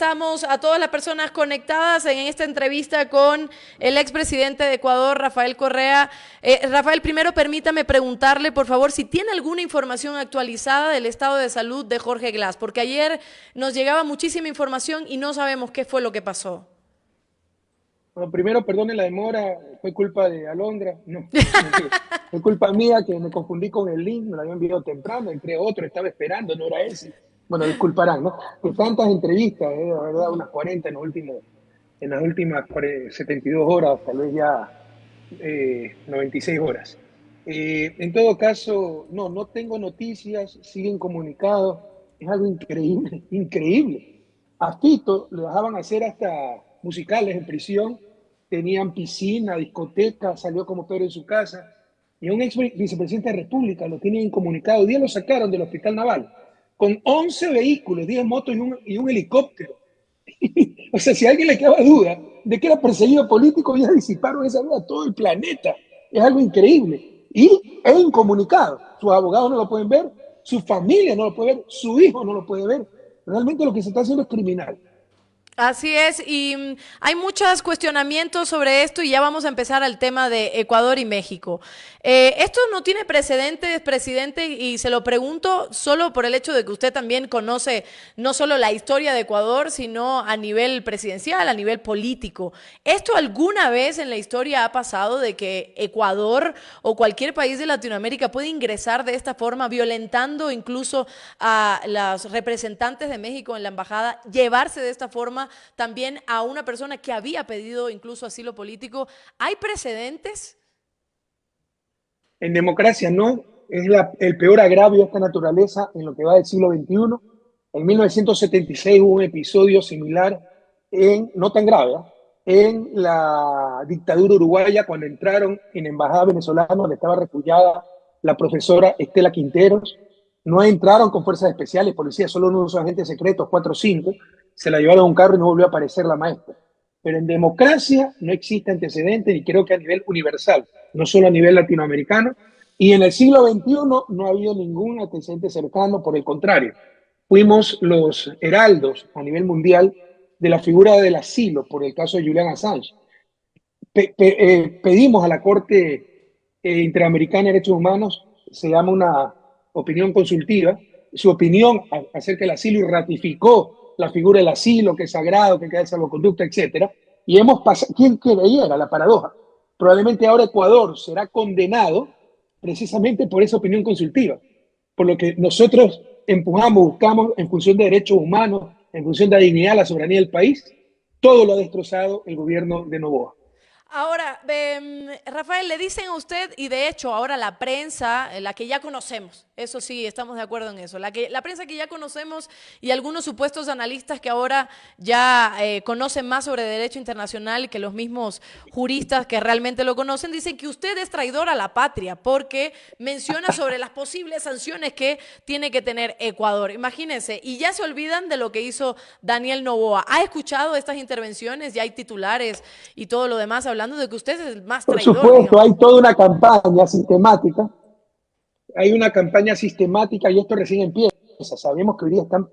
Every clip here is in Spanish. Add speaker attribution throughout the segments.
Speaker 1: Estamos a todas las personas conectadas en esta entrevista con el expresidente de Ecuador, Rafael Correa. Rafael, primero permítame preguntarle, por favor, si tiene alguna información actualizada del estado de salud de Jorge Glass, porque ayer nos llegaba muchísima información y no sabemos qué fue lo que pasó.
Speaker 2: Bueno, primero, perdone la demora, fue culpa de Alondra, no, mentira. Fue culpa mía que me confundí con el link, me lo había enviado temprano, entré otro, estaba esperando, no era ese. Bueno, disculparán, ¿no? Que tantas entrevistas, la verdad, unas 40 en las últimas 72 horas, tal vez ya 96 horas. En todo caso, no tengo noticias, siguen comunicados, es algo increíble, increíble. A Fito le dejaban hacer hasta musicales en prisión, tenían piscina, discoteca, salió como Pedro en su casa, y a un ex vicepresidente de la República lo tienen incomunicado. Hoy día lo sacaron del Hospital Naval con 11 vehículos, 10 motos y un helicóptero. O sea, si a alguien le quedaba duda de que era perseguido político, ya disiparon esa duda a todo el planeta. Es algo increíble. Y es incomunicado. Sus abogados no lo pueden ver, su familia no lo puede ver, su hijo no lo puede ver. Realmente lo que se está haciendo es criminal.
Speaker 1: Así es, y hay muchos cuestionamientos sobre esto y ya vamos a empezar al tema de Ecuador y México. Esto no tiene precedentes, presidente, y se lo pregunto solo por el hecho de que usted también conoce no solo la historia de Ecuador, sino a nivel presidencial, a nivel político. ¿Esto alguna vez en la historia ha pasado de que Ecuador o cualquier país de Latinoamérica puede ingresar de esta forma, violentando incluso a los representantes de México en la embajada, llevarse de esta forma también a una persona que había pedido incluso asilo político? ¿Hay precedentes?
Speaker 2: En democracia no, es el peor agravio de esta naturaleza en lo que va del siglo XXI. En 1976 hubo un episodio similar, no tan grave, en la dictadura uruguaya, cuando entraron en la embajada venezolana donde estaba refugiada la profesora Estela Quinteros. No entraron con fuerzas especiales, policías, solo unos agentes secretos, 4 o 5, se la llevaron a un carro y no volvió a aparecer la maestra. Pero en democracia no existe antecedente, y creo que a nivel universal, no solo a nivel latinoamericano, y en el siglo XXI no ha habido ningún antecedente cercano. Por el contrario, fuimos los heraldos a nivel mundial de la figura del asilo por el caso de Julian Assange. Pedimos a la Corte Interamericana de Derechos Humanos, se llama una opinión consultiva, su opinión acerca del asilo, y ratificó la figura del asilo, que es sagrado, que queda de salvoconducta, etcétera. Y hemos pasado, ¿quién creía? La paradoja. Probablemente ahora Ecuador será condenado precisamente por esa opinión consultiva, por lo que nosotros empujamos, buscamos en función de derechos humanos, en función de la dignidad, la soberanía del país. Todo lo ha destrozado el gobierno de Noboa.
Speaker 1: Ahora, Rafael, le dicen a usted, y de hecho ahora la prensa, la que ya conocemos, eso sí, estamos de acuerdo en eso, la prensa que ya conocemos y algunos supuestos analistas que ahora ya conocen más sobre derecho internacional que los mismos juristas que realmente lo conocen, dicen que usted es traidor a la patria porque menciona sobre las posibles sanciones que tiene que tener Ecuador. Imagínense, y ya se olvidan de lo que hizo Daniel Noboa. ¿Ha escuchado estas intervenciones? Ya hay titulares y todo lo demás hablando de que usted es el más
Speaker 2: Por
Speaker 1: traidor,
Speaker 2: supuesto,
Speaker 1: digamos.
Speaker 2: hay toda una campaña sistemática, hay una campaña sistemática, y esto recién empieza. Sabemos que hoy día están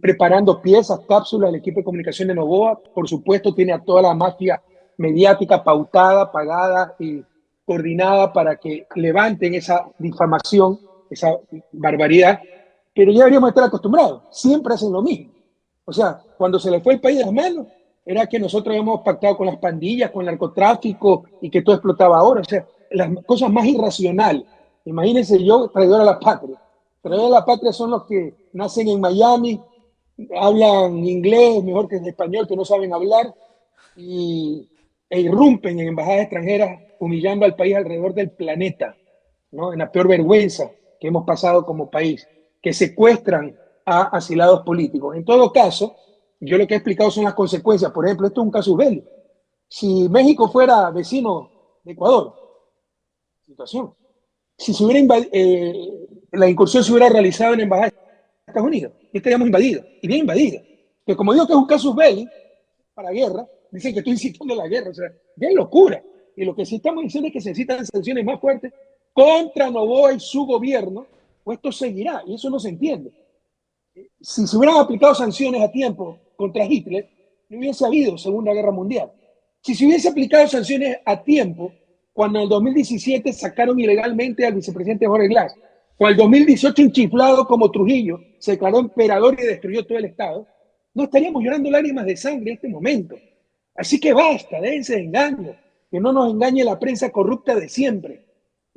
Speaker 2: preparando piezas, cápsulas, el equipo de comunicación de Noboa, por supuesto, tiene a toda la mafia mediática pautada, pagada y coordinada para que levanten esa difamación, esa barbaridad, pero ya deberíamos estar acostumbrados, siempre hacen lo mismo. O sea, cuando se le fue el país de las manos, era que nosotros habíamos pactado con las pandillas, con el narcotráfico, y que todo explotaba ahora. O sea, las cosas más irracionales. Imagínense yo, traidor a la patria. Traidor a la patria son los que nacen en Miami, hablan inglés mejor que el español, que no saben hablar, y, irrumpen en embajadas extranjeras, humillando al país alrededor del planeta, ¿no? En la peor vergüenza que hemos pasado como país, que secuestran a asilados políticos. En todo caso, yo lo que he explicado son las consecuencias. Por ejemplo, esto es un casus belli. Si México fuera vecino de Ecuador, situación. Si se hubiera la incursión se hubiera realizado en la embajada de Estados Unidos, estaríamos invadidos, y bien invadidos. Que como digo que es un casus belli para guerra, dicen que estoy incitando a la guerra. O sea, ya es locura. Y lo que sí estamos diciendo es que se necesitan sanciones más fuertes contra Noboa y su gobierno, o esto seguirá, y eso no se entiende. Si se hubieran aplicado sanciones a tiempo contra Hitler, no hubiese habido Segunda Guerra Mundial. Si se hubiese aplicado sanciones a tiempo, cuando en el 2017 sacaron ilegalmente al vicepresidente Jorge Glass, o el 2018 un chiflado como Trujillo se declaró emperador y destruyó todo el Estado, no estaríamos llorando lágrimas de sangre en este momento. Así que basta, déjense de engaño, que no nos engañe la prensa corrupta de siempre.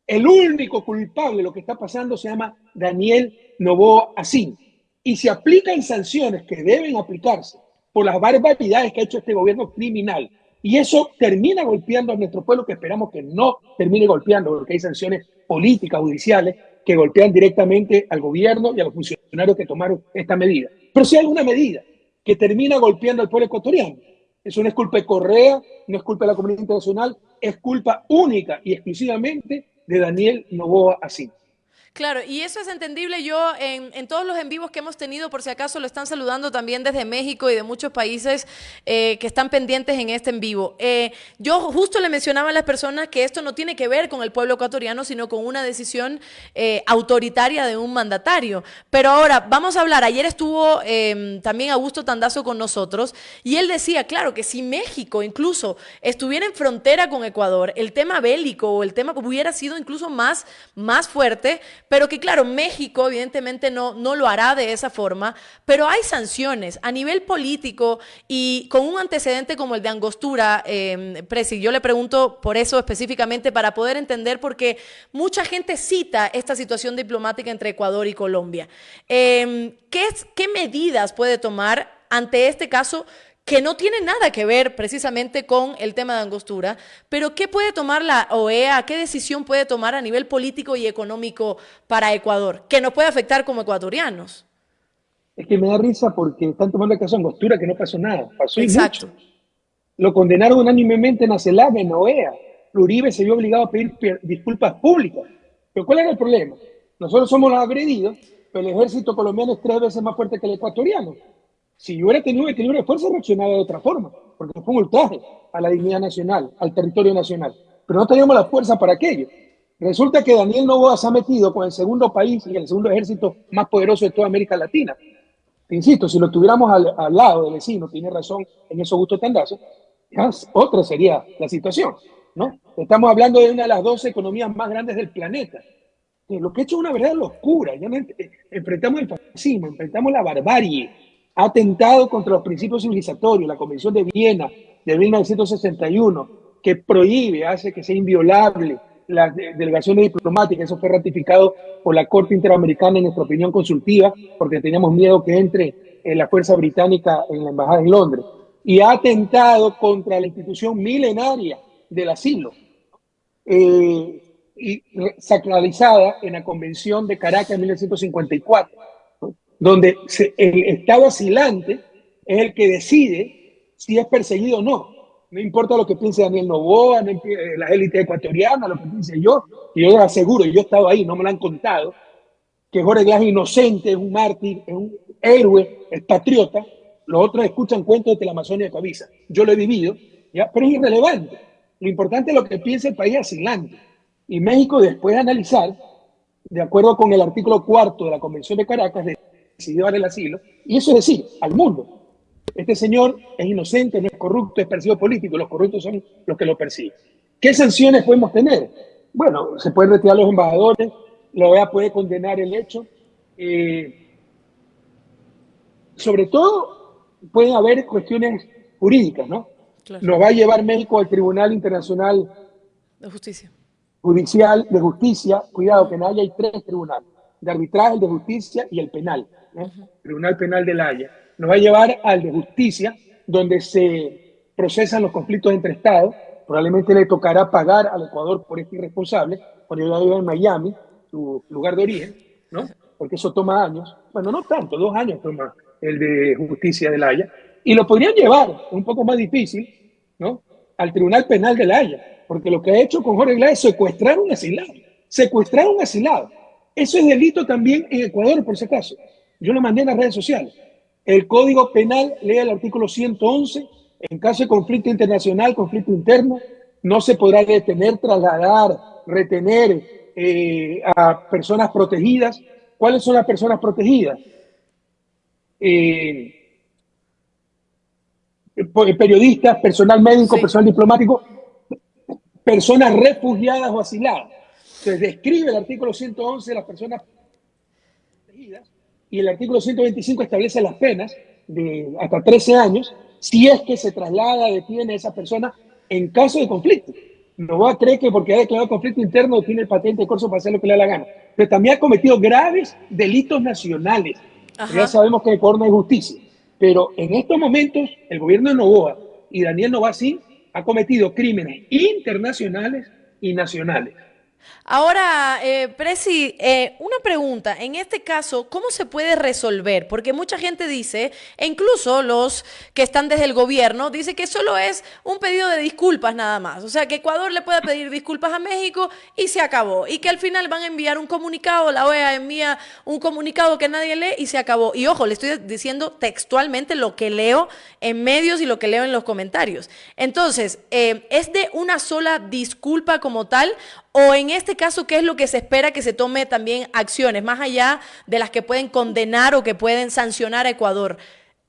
Speaker 2: El único culpable de lo que está pasando se llama Daniel Noboa Asín. Y se aplican sanciones que deben aplicarse por las barbaridades que ha hecho este gobierno criminal. Y eso termina golpeando a nuestro pueblo, que esperamos que no termine golpeando, porque hay sanciones políticas, judiciales, que golpean directamente al gobierno y a los funcionarios que tomaron esta medida. Pero si hay una medida que termina golpeando al pueblo ecuatoriano, eso no es culpa de Correa, no es culpa de la comunidad internacional, es culpa única y exclusivamente de Daniel Noboa Asín.
Speaker 1: Claro, y eso es entendible. Yo en todos los en vivos que hemos tenido, por si acaso lo están saludando también desde México y de muchos países que están pendientes en este en vivo. Yo justo le mencionaba a las personas que esto no tiene que ver con el pueblo ecuatoriano, sino con una decisión autoritaria de un mandatario. Pero ahora vamos a hablar. Ayer estuvo también Augusto Tandazo con nosotros y él decía, claro, que si México incluso estuviera en frontera con Ecuador, el tema bélico o el tema hubiera sido incluso más fuerte. Pero que claro, México evidentemente no lo hará de esa forma, pero hay sanciones a nivel político y con un antecedente como el de Angostura, Presi, yo le pregunto por eso específicamente para poder entender, porque mucha gente cita esta situación diplomática entre Ecuador y Colombia. ¿Qué medidas puede tomar ante este caso que no tiene nada que ver precisamente con el tema de Angostura, pero qué puede tomar la OEA, qué decisión puede tomar a nivel político y económico para Ecuador, que nos puede afectar como ecuatorianos?
Speaker 2: Es que me da risa porque están tomando el caso de Angostura, que no pasó nada, pasó y
Speaker 1: Exacto.
Speaker 2: mucho. Lo condenaron unánimemente en la CELAC, en la OEA. Uribe se vio obligado a pedir disculpas públicas. Pero ¿cuál era el problema? Nosotros somos los agredidos, pero el ejército colombiano es 3 veces más fuerte que el ecuatoriano. Si yo hubiera tenido equilibrio de fuerza, reaccionaba de otra forma, porque fue un ultraje a la dignidad nacional, al territorio nacional. Pero no teníamos la fuerza para aquello. Resulta que Daniel Noboa se ha metido con el segundo país y el segundo ejército más poderoso de toda América Latina. Te insisto, si lo tuviéramos al lado del vecino, tiene razón en eso Augusto Tandazo, otra sería la situación, ¿no? Estamos hablando de una de las 12 economías más grandes del planeta. Lo que ha hecho es una verdadera locura. Ya no enfrentamos el fascismo, enfrentamos la barbarie, ha atentado contra los principios civilizatorios, la Convención de Viena de 1961, que prohíbe, hace que sea inviolable las delegaciones diplomáticas. Eso fue ratificado por la Corte Interamericana en nuestra opinión consultiva, porque teníamos miedo que entre la fuerza británica en la embajada en Londres. Y ha atentado contra la institución milenaria del asilo, y sacralizada en la Convención de Caracas en 1954, ¿no? Donde el Estado asilante es el que decide si es perseguido o no. No importa lo que piense Daniel Noboa, no las élites ecuatorianas, lo que piense yo, y yo les aseguro, y yo he estado ahí, no me lo han contado, que Jorge Glass es inocente, es un mártir, es un héroe, es patriota. Los otros escuchan cuentos de la Amazonia de Coavisa. Yo lo he vivido, ¿ya? Pero es irrelevante. Lo importante es lo que piensa el país asilante. Y México, después de analizar, de acuerdo con el artículo 4 de la Convención de Caracas, decidió dar el asilo. Y eso es decir, al mundo, este señor es inocente, no es corrupto, es perseguido político. Los corruptos son los que lo persiguen. ¿Qué sanciones podemos tener? Bueno, se pueden retirar los embajadores, la OEA puede condenar el hecho. Sobre todo, pueden haber cuestiones jurídicas, ¿no?
Speaker 1: Claro.
Speaker 2: Nos va a llevar México al Tribunal Internacional
Speaker 1: De Justicia.
Speaker 2: Judicial de Justicia. Cuidado, que en La Haya hay 3 tribunales: de arbitraje, el de justicia y el penal, ¿no? Tribunal Penal de La Haya. Nos va a llevar al de justicia, donde se procesan los conflictos entre Estados. Probablemente le tocará pagar al Ecuador por este irresponsable, porque yo vivo en Miami, su lugar de origen, ¿no? Porque eso toma años. Bueno, no tanto, 2 años toma el de justicia de La Haya. Y lo podrían llevar, un poco más difícil, ¿no?, al Tribunal Penal de La Haya, porque lo que ha hecho con Jorge Glass es secuestrar a un asilado. Secuestrar a un asilado. Eso es delito también en Ecuador, por si acaso. Yo lo mandé en las redes sociales. El Código Penal, lea el artículo 111, en caso de conflicto internacional, conflicto interno, no se podrá detener, trasladar, retener a personas protegidas. ¿Cuáles son las personas protegidas? periodistas, personal médico,
Speaker 1: Sí.
Speaker 2: personal diplomático, personas refugiadas o asiladas. Entonces describe el artículo 111 de las personas protegidas y el artículo 125 establece las penas de hasta 13 años si es que se traslada, detiene a esa persona en caso de conflicto. Noboa cree que porque ha declarado conflicto interno tiene el patente de corso para hacer lo que le da la gana. Pero también ha cometido graves delitos nacionales. Ya
Speaker 1: Ajá.
Speaker 2: sabemos que en Ecuador no hay justicia. Pero en estos momentos, el gobierno de Noboa y Daniel Noboa ha cometido crímenes internacionales y nacionales.
Speaker 1: Ahora, Presi, una pregunta. En este caso, ¿cómo se puede resolver? Porque mucha gente dice, e incluso los que están desde el gobierno, dice que solo es un pedido de disculpas nada más. O sea, que Ecuador le pueda pedir disculpas a México y se acabó. Y que al final van a enviar un comunicado, la OEA envía un comunicado que nadie lee y se acabó. Y ojo, le estoy diciendo textualmente lo que leo en medios y lo que leo en los comentarios. Entonces, ¿es de una sola disculpa como tal? O en este caso, ¿qué es lo que se espera que se tome también acciones, más allá de las que pueden condenar o que pueden sancionar a Ecuador?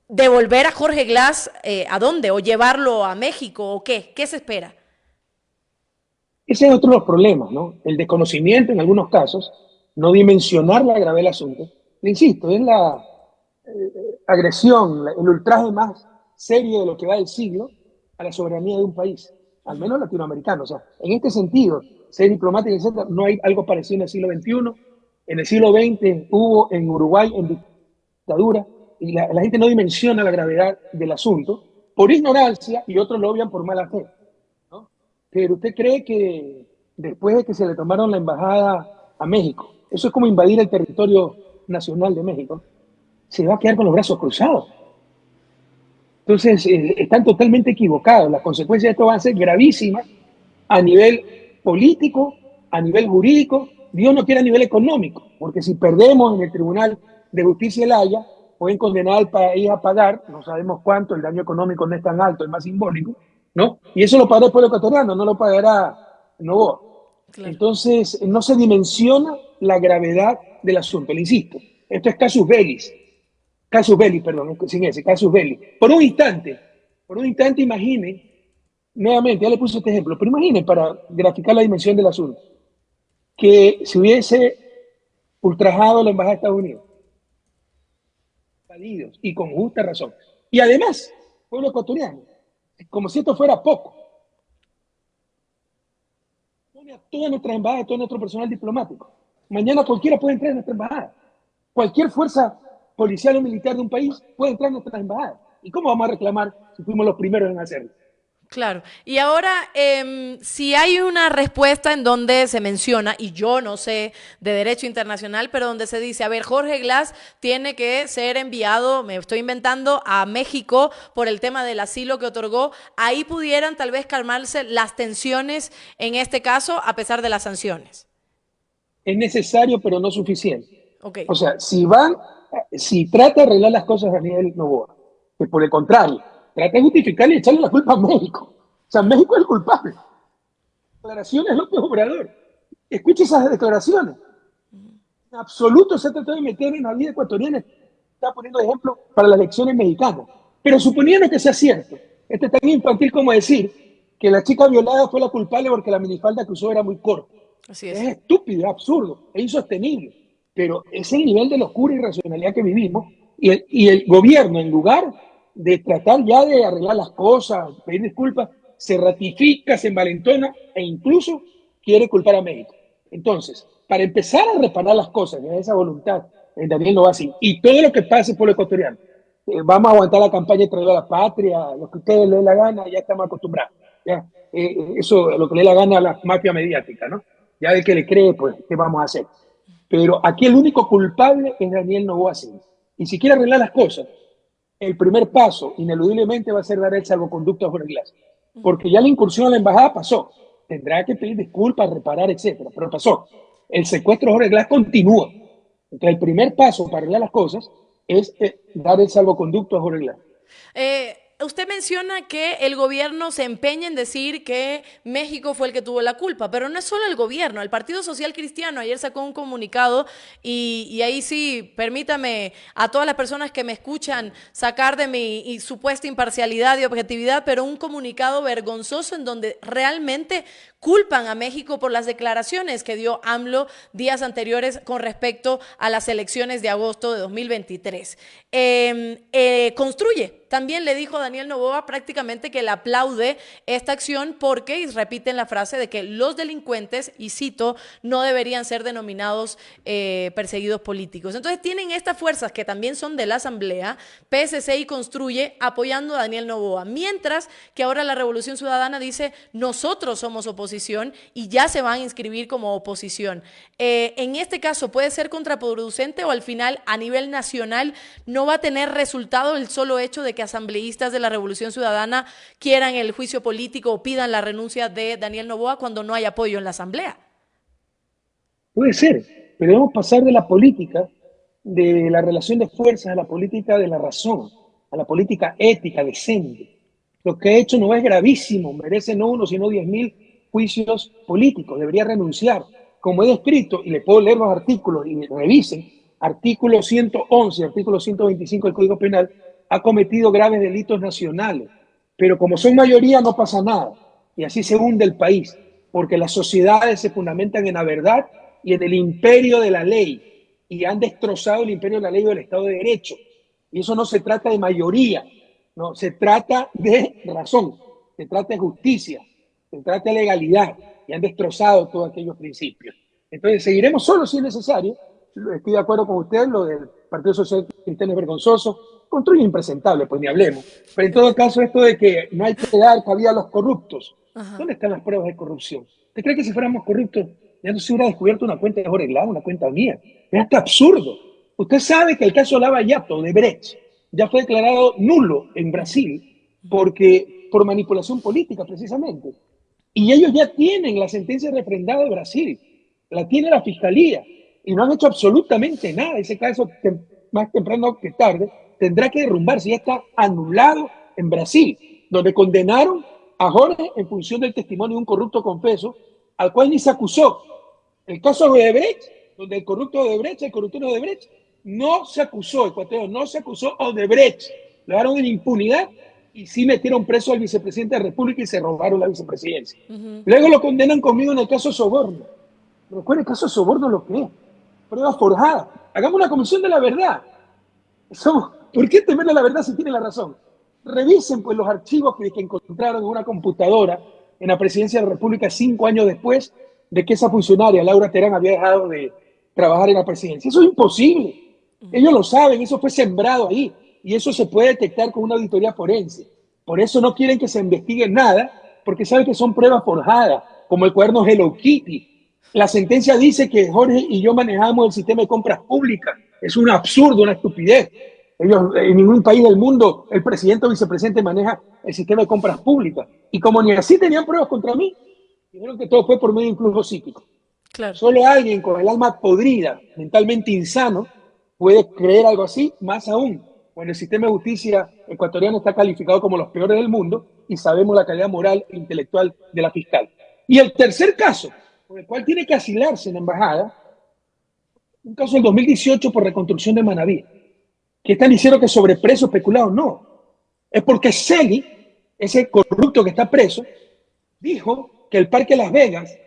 Speaker 1: ¿Devolver a Jorge Glass a dónde? ¿O llevarlo a México? ¿O qué? ¿Qué se espera?
Speaker 2: Ese es otro de los problemas, ¿no? El desconocimiento en algunos casos, no dimensionar la gravedad del asunto. Le insisto, es la agresión, el ultraje más serio de lo que va del siglo a la soberanía de un país, al menos latinoamericano. O sea, en este sentido, ser diplomático, etcétera, no hay algo parecido en el siglo XXI. En el siglo XX hubo en Uruguay en dictadura y la gente no dimensiona la gravedad del asunto por ignorancia y otros lo obvian por mala fe. ¿No? Pero usted cree que después de que se le tomaron la embajada a México, eso es como invadir el territorio nacional de México, se va a quedar con los brazos cruzados. Entonces, están totalmente equivocados. Las consecuencias de esto van a ser gravísimas a nivel político, a nivel jurídico, Dios no quiere a nivel económico, porque si perdemos en el Tribunal de Justicia de La Haya, pueden condenar al país a pagar, no sabemos cuánto, el daño económico no es tan alto, es más simbólico, ¿no? Y eso lo pagará el pueblo ecuatoriano, no lo pagará Novoa.
Speaker 1: Claro.
Speaker 2: Entonces, no se dimensiona la gravedad del asunto, le insisto. Esto es casus belli, perdón, sin ese, casus belli. Por un instante imaginen, nuevamente, ya le puse este ejemplo, pero imaginen para graficar la dimensión del asunto, que se hubiese ultrajado la embajada de Estados Unidos, invadidos, y con justa razón. Y además, pueblo ecuatoriano, como si esto fuera poco, pone a toda nuestra embajada, a todo nuestro personal diplomático. Mañana cualquiera puede entrar en nuestra embajada. Cualquier fuerza policial o militar de un país puede entrar en nuestra embajada. ¿Y cómo vamos a reclamar si fuimos los primeros en hacerlo?
Speaker 1: Claro. Y ahora, si hay una respuesta en donde se menciona, y yo no sé de derecho internacional, pero donde se dice, a ver, Jorge Glass tiene que ser enviado, me estoy inventando, a México por el tema del asilo que otorgó, ahí pudieran tal vez calmarse las tensiones en este caso, a pesar de las sanciones.
Speaker 2: Es necesario, pero no suficiente.
Speaker 1: Ok.
Speaker 2: O sea, si trata de arreglar las cosas a nivel Novoa, que por el contrario, trata de justificarle y echarle la culpa a México. O sea, México es el culpable. Declaraciones López Obrador. Escuche esas declaraciones. En absoluto se ha tratado de meter en la vida ecuatoriana. Está poniendo ejemplo para las elecciones mexicanas. Pero suponiendo que sea cierto, esto es tan infantil como decir que la chica violada fue la culpable porque la minifalda que usó era muy corta.
Speaker 1: Así
Speaker 2: Es
Speaker 1: es.
Speaker 2: estúpido, es absurdo, es insostenible. Pero es el nivel de locura y irracionalidad que vivimos. Y el gobierno, en lugar de tratar ya de arreglar las cosas, pedir disculpas, se ratifica, se envalentona e incluso quiere culpar a México. Entonces, para empezar a reparar las cosas, en esa voluntad, Daniel lo va así. Y todo lo que pase por lo ecuatoriano, vamos a aguantar la campaña de traer a la patria, lo que ustedes les dé la gana, ya estamos acostumbrados. ¿Ya? Eso, lo que le dé la gana a la mafia mediática, ¿no? Ya de que le cree, pues, ¿qué vamos a hacer? Pero aquí el único culpable es Daniel Noboa. Y si quiere arreglar las cosas, el primer paso, ineludiblemente, va a ser dar el salvoconducto a Jorge Glass. Porque ya la incursión a la embajada pasó. Tendrá que pedir disculpas, reparar, etcétera. Pero pasó. El secuestro de Jorge Glass continúa. Entonces, el primer paso para arreglar las cosas es dar el salvoconducto a Jorge Glass.
Speaker 1: Usted usted menciona que el gobierno se empeña en decir que México fue el que tuvo la culpa, pero no es solo el gobierno. El Partido Social Cristiano ayer sacó un comunicado y ahí sí, permítame a todas las personas que me escuchan sacar de mi supuesta imparcialidad y objetividad, pero un comunicado vergonzoso en donde realmente culpan a México por las declaraciones que dio AMLO días anteriores con respecto a las elecciones de agosto de 2023. Construye. También le dijo Daniel Noboa prácticamente que le aplaude esta acción porque, y repiten la frase de que los delincuentes, y cito, no deberían ser denominados perseguidos políticos. Entonces tienen estas fuerzas que también son de la Asamblea, PSC y Construye, apoyando a Daniel Noboa. Mientras que ahora la Revolución Ciudadana dice, nosotros somos oposición y ya se van a inscribir como oposición. En este caso, ¿puede ser contraproducente o al final a nivel nacional no va a tener resultado el solo hecho de que asambleístas de la Revolución Ciudadana quieran el juicio político o pidan la renuncia de Daniel Noboa cuando no hay apoyo en la Asamblea?
Speaker 2: Puede ser, pero debemos pasar de la política, de la relación de fuerzas, a la política de la razón, a la política ética, decente. Lo que ha hecho no es gravísimo, merece no uno, sino 10.000 juicios políticos, debería renunciar. Como he descrito, y le puedo leer los artículos y revisen, artículo 111, artículo 125 del Código Penal, ha cometido graves delitos nacionales, pero como son mayoría no pasa nada, y así se hunde el país, porque las sociedades se fundamentan en la verdad y en el imperio de la ley, y han destrozado el imperio de la ley y del Estado de Derecho, y eso no se trata de mayoría, no, se trata de razón, se trata de justicia, se trata de legalidad, y han destrozado todos aquellos principios. Entonces seguiremos solo si es necesario. Estoy de acuerdo con usted, lo del Partido Social Cristiano es vergonzoso, Construye impresentable, pues ni hablemos. Pero en todo caso, esto de que no hay que dar cabida a los corruptos, ¿dónde están las pruebas de corrupción? ¿Usted cree que si fuéramos corruptos ya no se hubiera descubierto una cuenta de Jorge Glao, una cuenta mía? Es hasta absurdo. Usted sabe que el caso Lava Jato de Brecht ya fue declarado nulo en Brasil por manipulación política, precisamente. Y ellos ya tienen la sentencia refrendada de Brasil, la tiene la fiscalía, y no han hecho absolutamente nada. Ese caso, más temprano que tarde, tendrá que derrumbarse. Ya está anulado en Brasil, donde condenaron a Jorge en función del testimonio de un corrupto confeso, al cual ni se acusó. El caso de Odebrecht, donde el corrupto de Odebrecht, el corrupto de Odebrecht, no se acusó, Ecuador, no se acusó a Odebrecht. Le dieron en impunidad y sí metieron preso al vicepresidente de la República y se robaron la vicepresidencia. Luego lo condenan conmigo en el caso de soborno. Recuerden, el caso de soborno lo que es. Pruebas forjadas. Hagamos una comisión de la verdad. ¿Por qué temerle a la verdad si tiene la razón? Revisen pues los archivos que encontraron en una computadora en la presidencia de la República 5 años después de que esa funcionaria, Laura Terán, había dejado de trabajar en la presidencia. Eso es imposible. Ellos lo saben, eso fue sembrado ahí y eso se puede detectar con una auditoría forense. Por eso no quieren que se investigue nada, porque saben que son pruebas forjadas, como el cuaderno Hello Kitty. La sentencia dice que Jorge y yo manejamos el sistema de compras públicas. Es un absurdo, una estupidez. Ellos, en ningún país del mundo, el presidente o vicepresidente maneja el sistema de compras públicas. Y como ni así tenían pruebas contra mí, dijeron que todo fue por medio de influjo psíquico.
Speaker 1: Claro.
Speaker 2: Solo alguien con el alma podrida, mentalmente insano, puede creer algo así, más aún cuando el sistema de justicia ecuatoriano está calificado como los peores del mundo y sabemos la calidad moral e intelectual de la fiscal. Y el tercer caso, por el cual tiene que asilarse en la embajada, un caso del 2018 por reconstrucción de Manaví, que están diciendo que sobre preso especulado, no. Es porque Celi, ese corrupto que está preso, dijo que el Parque Las Vegas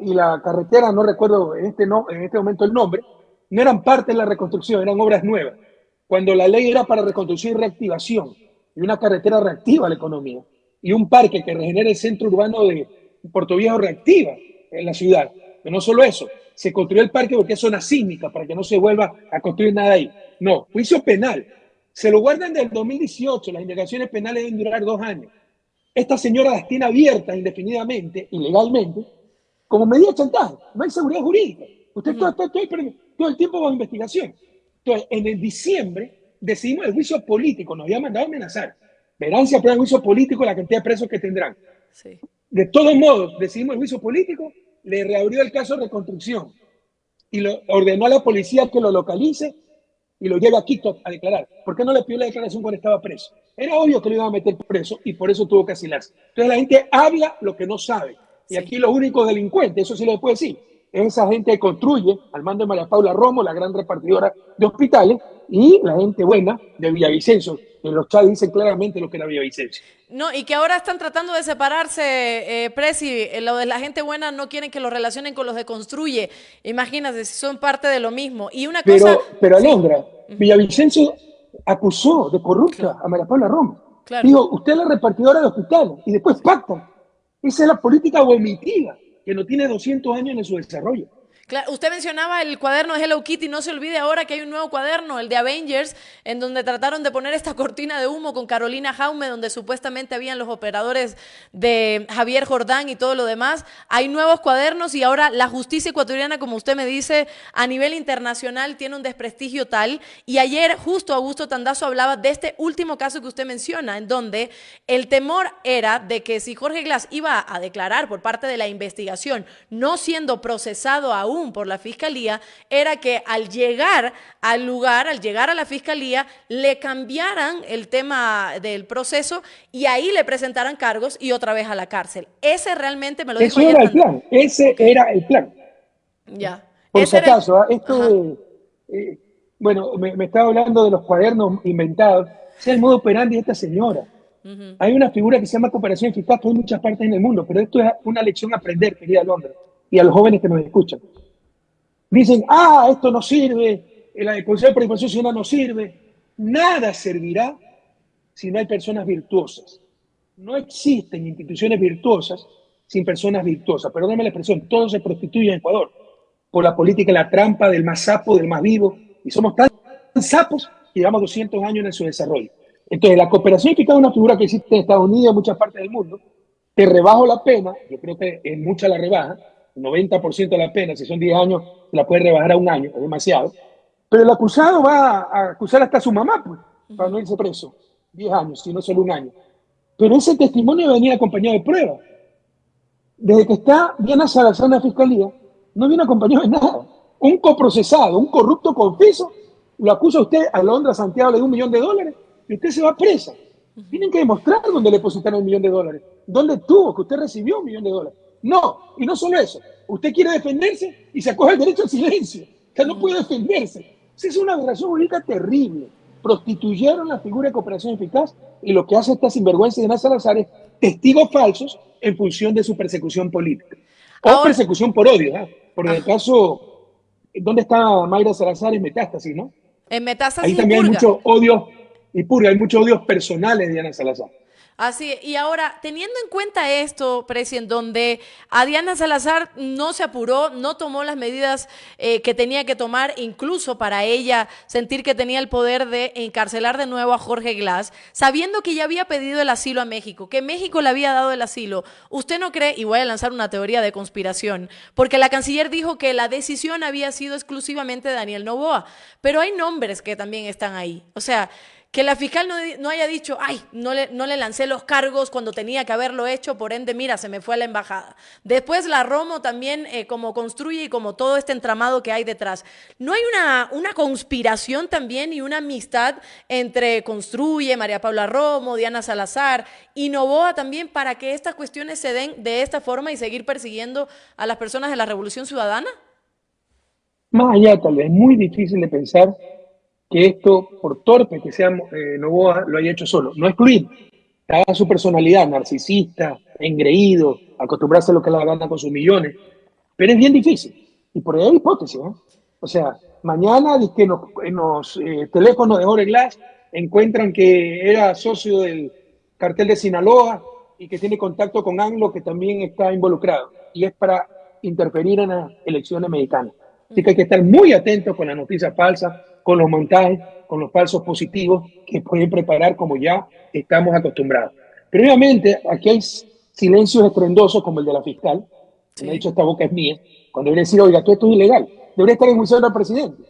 Speaker 2: y la carretera, no recuerdo en este momento el nombre, no eran parte de la reconstrucción, eran obras nuevas, cuando la ley era para reconstrucción y reactivación, y una carretera reactiva la economía, y un parque que regenera el centro urbano de Puerto Viejo reactiva en la ciudad. Pero no solo eso, se construyó el parque porque es zona sísmica, para que no se vuelva a construir nada ahí. No, juicio penal. Se lo guardan del 2018, las indagaciones penales deben durar 2 años. Esta señora las tiene abiertas indefinidamente, ilegalmente, como medida de chantaje. No hay seguridad jurídica. Usted todo el tiempo bajo investigación. Entonces, en el diciembre decidimos el juicio político, nos había mandado a amenazar. Verán si aprueban el juicio político la cantidad de presos que tendrán. Sí. De todos modos, decidimos el juicio político, le reabrió el caso de reconstrucción y ordenó a la policía que lo localice y lo lleve a Quito a declarar. ¿Por qué no le pidió la declaración cuando estaba preso? Era obvio que lo iban a meter preso y por eso tuvo que asilarse. Entonces la gente habla lo que no sabe. Y
Speaker 1: Sí.
Speaker 2: aquí los únicos delincuentes, eso sí le puedo decir, es esa gente que construye, al mando de María Paula Romo, la gran repartidora de hospitales, y la gente buena de Villavicencio. En los chats dicen claramente lo que era Villavicencio.
Speaker 1: No, y que ahora están tratando de separarse, Presi, lo de la gente buena no quieren que lo relacionen con los de construye. Imagínate, si son parte de lo mismo. Y una cosa,
Speaker 2: Pero
Speaker 1: sí,
Speaker 2: Alondra, Villavicencio acusó de corrupta
Speaker 1: claro,
Speaker 2: a María Paula Romo.
Speaker 1: claro.
Speaker 2: Digo, usted es la repartidora de hospitales y después pactan. Esa es la política vomitiva que no tiene 200 años en su desarrollo.
Speaker 1: Claro, usted mencionaba el cuaderno de Hello Kitty, no se olvide ahora que hay un nuevo cuaderno, el de Avengers, en donde trataron de poner esta cortina de humo con Carolina Jaume, donde supuestamente habían los operadores de Javier Jordán y todo lo demás. Hay nuevos cuadernos y ahora la justicia ecuatoriana, como usted me dice, a nivel internacional tiene un desprestigio tal. Y ayer justo Augusto Tandazo hablaba de este último caso que usted menciona, en donde el temor era de que si Jorge Glass iba a declarar por parte de la investigación, no siendo procesado aún por la fiscalía, era que al llegar al lugar, al llegar a la fiscalía, le cambiaran el tema del proceso y ahí le presentaran cargos y otra vez a la cárcel. Ese realmente me lo dijo
Speaker 2: Eso
Speaker 1: ayer
Speaker 2: era el
Speaker 1: Tanda.
Speaker 2: plan, ese
Speaker 1: Ok,
Speaker 2: era el plan.
Speaker 1: ya.
Speaker 2: Por si
Speaker 1: Ese era el...
Speaker 2: acaso, ¿ah? Esto
Speaker 1: Ajá.
Speaker 2: de, bueno, me estaba hablando de los cuadernos inventados, ese es el modo operandi de esta señora.
Speaker 1: Uh-huh.
Speaker 2: Hay una figura que se llama cooperación eficaz que hay en muchas partes en el mundo, pero esto es una lección a aprender, querida Londra, y a los jóvenes que nos escuchan. Dicen, esto no sirve, el Consejo de Participación Ciudadana no sirve. Nada servirá si no hay personas virtuosas. No existen instituciones virtuosas sin personas virtuosas. Perdóname la expresión, todo se prostituye en Ecuador por la política, la trampa del más sapo, del más vivo, y somos tan sapos que llevamos 200 años en su desarrollo. Entonces, la cooperación eficaz es una figura que existe en Estados Unidos y en muchas partes del mundo. Te rebajo la pena, yo creo que es mucha la rebaja, el 90% de la pena, si son 10 años, se la puede rebajar a un año, es demasiado. Pero el acusado va a acusar hasta a su mamá, pues, para no irse preso. 10 años, si no solo un año. Pero ese testimonio venía acompañado de pruebas. Desde que está Diana Salazar en la fiscalía, no viene acompañado de nada. Un coprocesado, un corrupto confeso, lo acusa a usted, a Londra Santiago le dio $1.000.000 y usted se va presa. Tienen que demostrar dónde le depositaron $1.000.000, dónde tuvo que usted recibió $1.000.000. No, y no solo eso, usted quiere defenderse y se acoge el derecho al silencio. O sea, no puede defenderse. Esa es una aberración jurídica terrible. Prostituyeron la figura de cooperación eficaz y lo que hace esta sinvergüenza de Diana Salazar es testigos falsos en función de su persecución política. O
Speaker 1: Ahora,
Speaker 2: persecución por odio, ¿eh? Porque en el
Speaker 1: ah,
Speaker 2: caso, ¿dónde está Mayra Salazar? En Metástasis, ¿no?
Speaker 1: en
Speaker 2: Ahí
Speaker 1: Metástasis y
Speaker 2: también hay
Speaker 1: Purga.
Speaker 2: mucho odio y purga, hay muchos odios personales de Diana Salazar.
Speaker 1: Así, y ahora, teniendo en cuenta esto, Presi, en donde a Diana Salazar no se apuró, no tomó las medidas que tenía que tomar, incluso para ella sentir que tenía el poder de encarcelar de nuevo a Jorge Glass, sabiendo que ya había pedido el asilo a México, que México le había dado el asilo, ¿usted no cree, y voy a lanzar una teoría de conspiración, porque la canciller dijo que la decisión había sido exclusivamente de Daniel Noboa, pero hay nombres que también están ahí, o sea, que la fiscal no haya dicho, ay, no le lancé los cargos cuando tenía que haberlo hecho, por ende, mira, se me fue a la embajada. Después la Romo también, como construye y como todo este entramado que hay detrás. ¿No hay una conspiración también y una amistad entre Construye, María Paula Romo, Diana Salazar y Noboa también para que estas cuestiones se den de esta forma y seguir persiguiendo a las personas de la Revolución Ciudadana?
Speaker 2: Más allá, tal vez, es muy difícil de pensar que esto, por torpe que sea Novoa, lo haya hecho solo. No excluir, dada su personalidad, narcisista, engreído, acostumbrarse a lo que le gana con sus millones. Pero es bien difícil. Y por ahí hay hipótesis, ¿eh? O sea, mañana que en los teléfonos de Jorge Glass encuentran que era socio del cartel de Sinaloa y que tiene contacto con Anglo, que también está involucrado. Y es para interferir en las elecciones mexicanas. Así que hay que estar muy atentos con las noticias falsas, con los montajes, con los falsos positivos que pueden preparar como ya estamos acostumbrados. Pero obviamente aquí hay silencios estruendosos como el de la fiscal, que me ha
Speaker 1: Sí.
Speaker 2: dicho esta boca es mía, cuando debería decir, oiga, todo esto es ilegal, debería estar enjuiciando al presidente.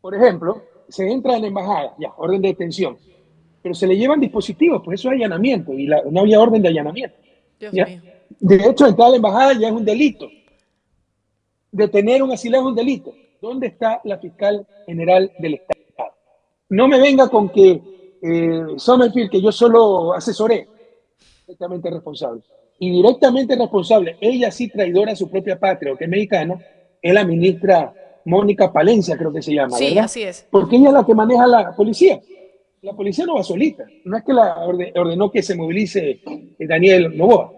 Speaker 2: Por ejemplo, se entra en la embajada, ya, orden de detención, pero se le llevan dispositivos, pues eso es allanamiento, y no había orden de allanamiento.
Speaker 1: Dios
Speaker 2: ¿Ya?
Speaker 1: mío.
Speaker 2: De hecho, entrar a la embajada ya es un delito. Detener un asilado es un delito. ¿Dónde está la fiscal general del Estado? No me venga con que Sommerfield, que yo solo asesoré, directamente responsable. Y directamente responsable, ella sí traidora a su propia patria, que es mexicana, es la ministra Mónica Palencia, creo que se llama,
Speaker 1: Sí,
Speaker 2: ¿verdad?
Speaker 1: así es.
Speaker 2: Porque ella es la que maneja la policía. La policía no va solita. No es que la ordenó que se movilice Daniel Noboa.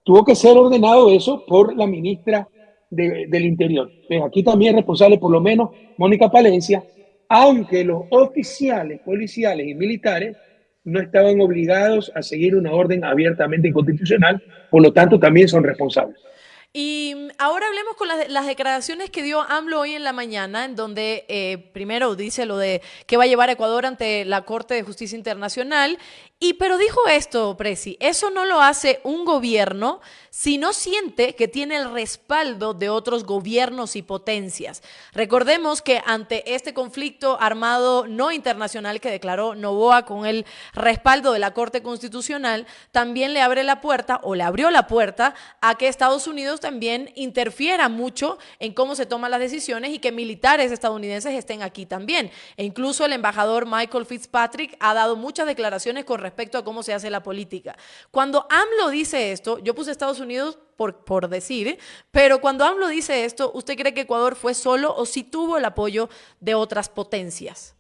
Speaker 2: Tuvo que ser ordenado eso por la ministra del Interior. Entonces, aquí también es responsable, por lo menos, Mónica Palencia, aunque los oficiales policiales y militares no estaban obligados a seguir una orden abiertamente inconstitucional, por lo tanto, también son responsables.
Speaker 1: Y ahora hablemos con las declaraciones que dio AMLO hoy en la mañana, en donde primero dice lo de que va a llevar a Ecuador ante la Corte de Justicia Internacional, pero dijo esto, Presi, eso no lo hace un gobierno si no siente que tiene el respaldo de otros gobiernos y potencias. Recordemos que ante este conflicto armado no internacional que declaró Noboa con el respaldo de la Corte Constitucional, también le abre la puerta, o le abrió la puerta, a que Estados Unidos también interfiera mucho en cómo se toman las decisiones y que militares estadounidenses estén aquí también. E incluso el embajador Michael Fitzpatrick ha dado muchas declaraciones con respecto a cómo se hace la política. Cuando AMLO dice esto, yo puse Estados Unidos por decir, pero cuando AMLO dice esto, ¿usted cree que Ecuador fue solo o sí tuvo el apoyo de otras potencias?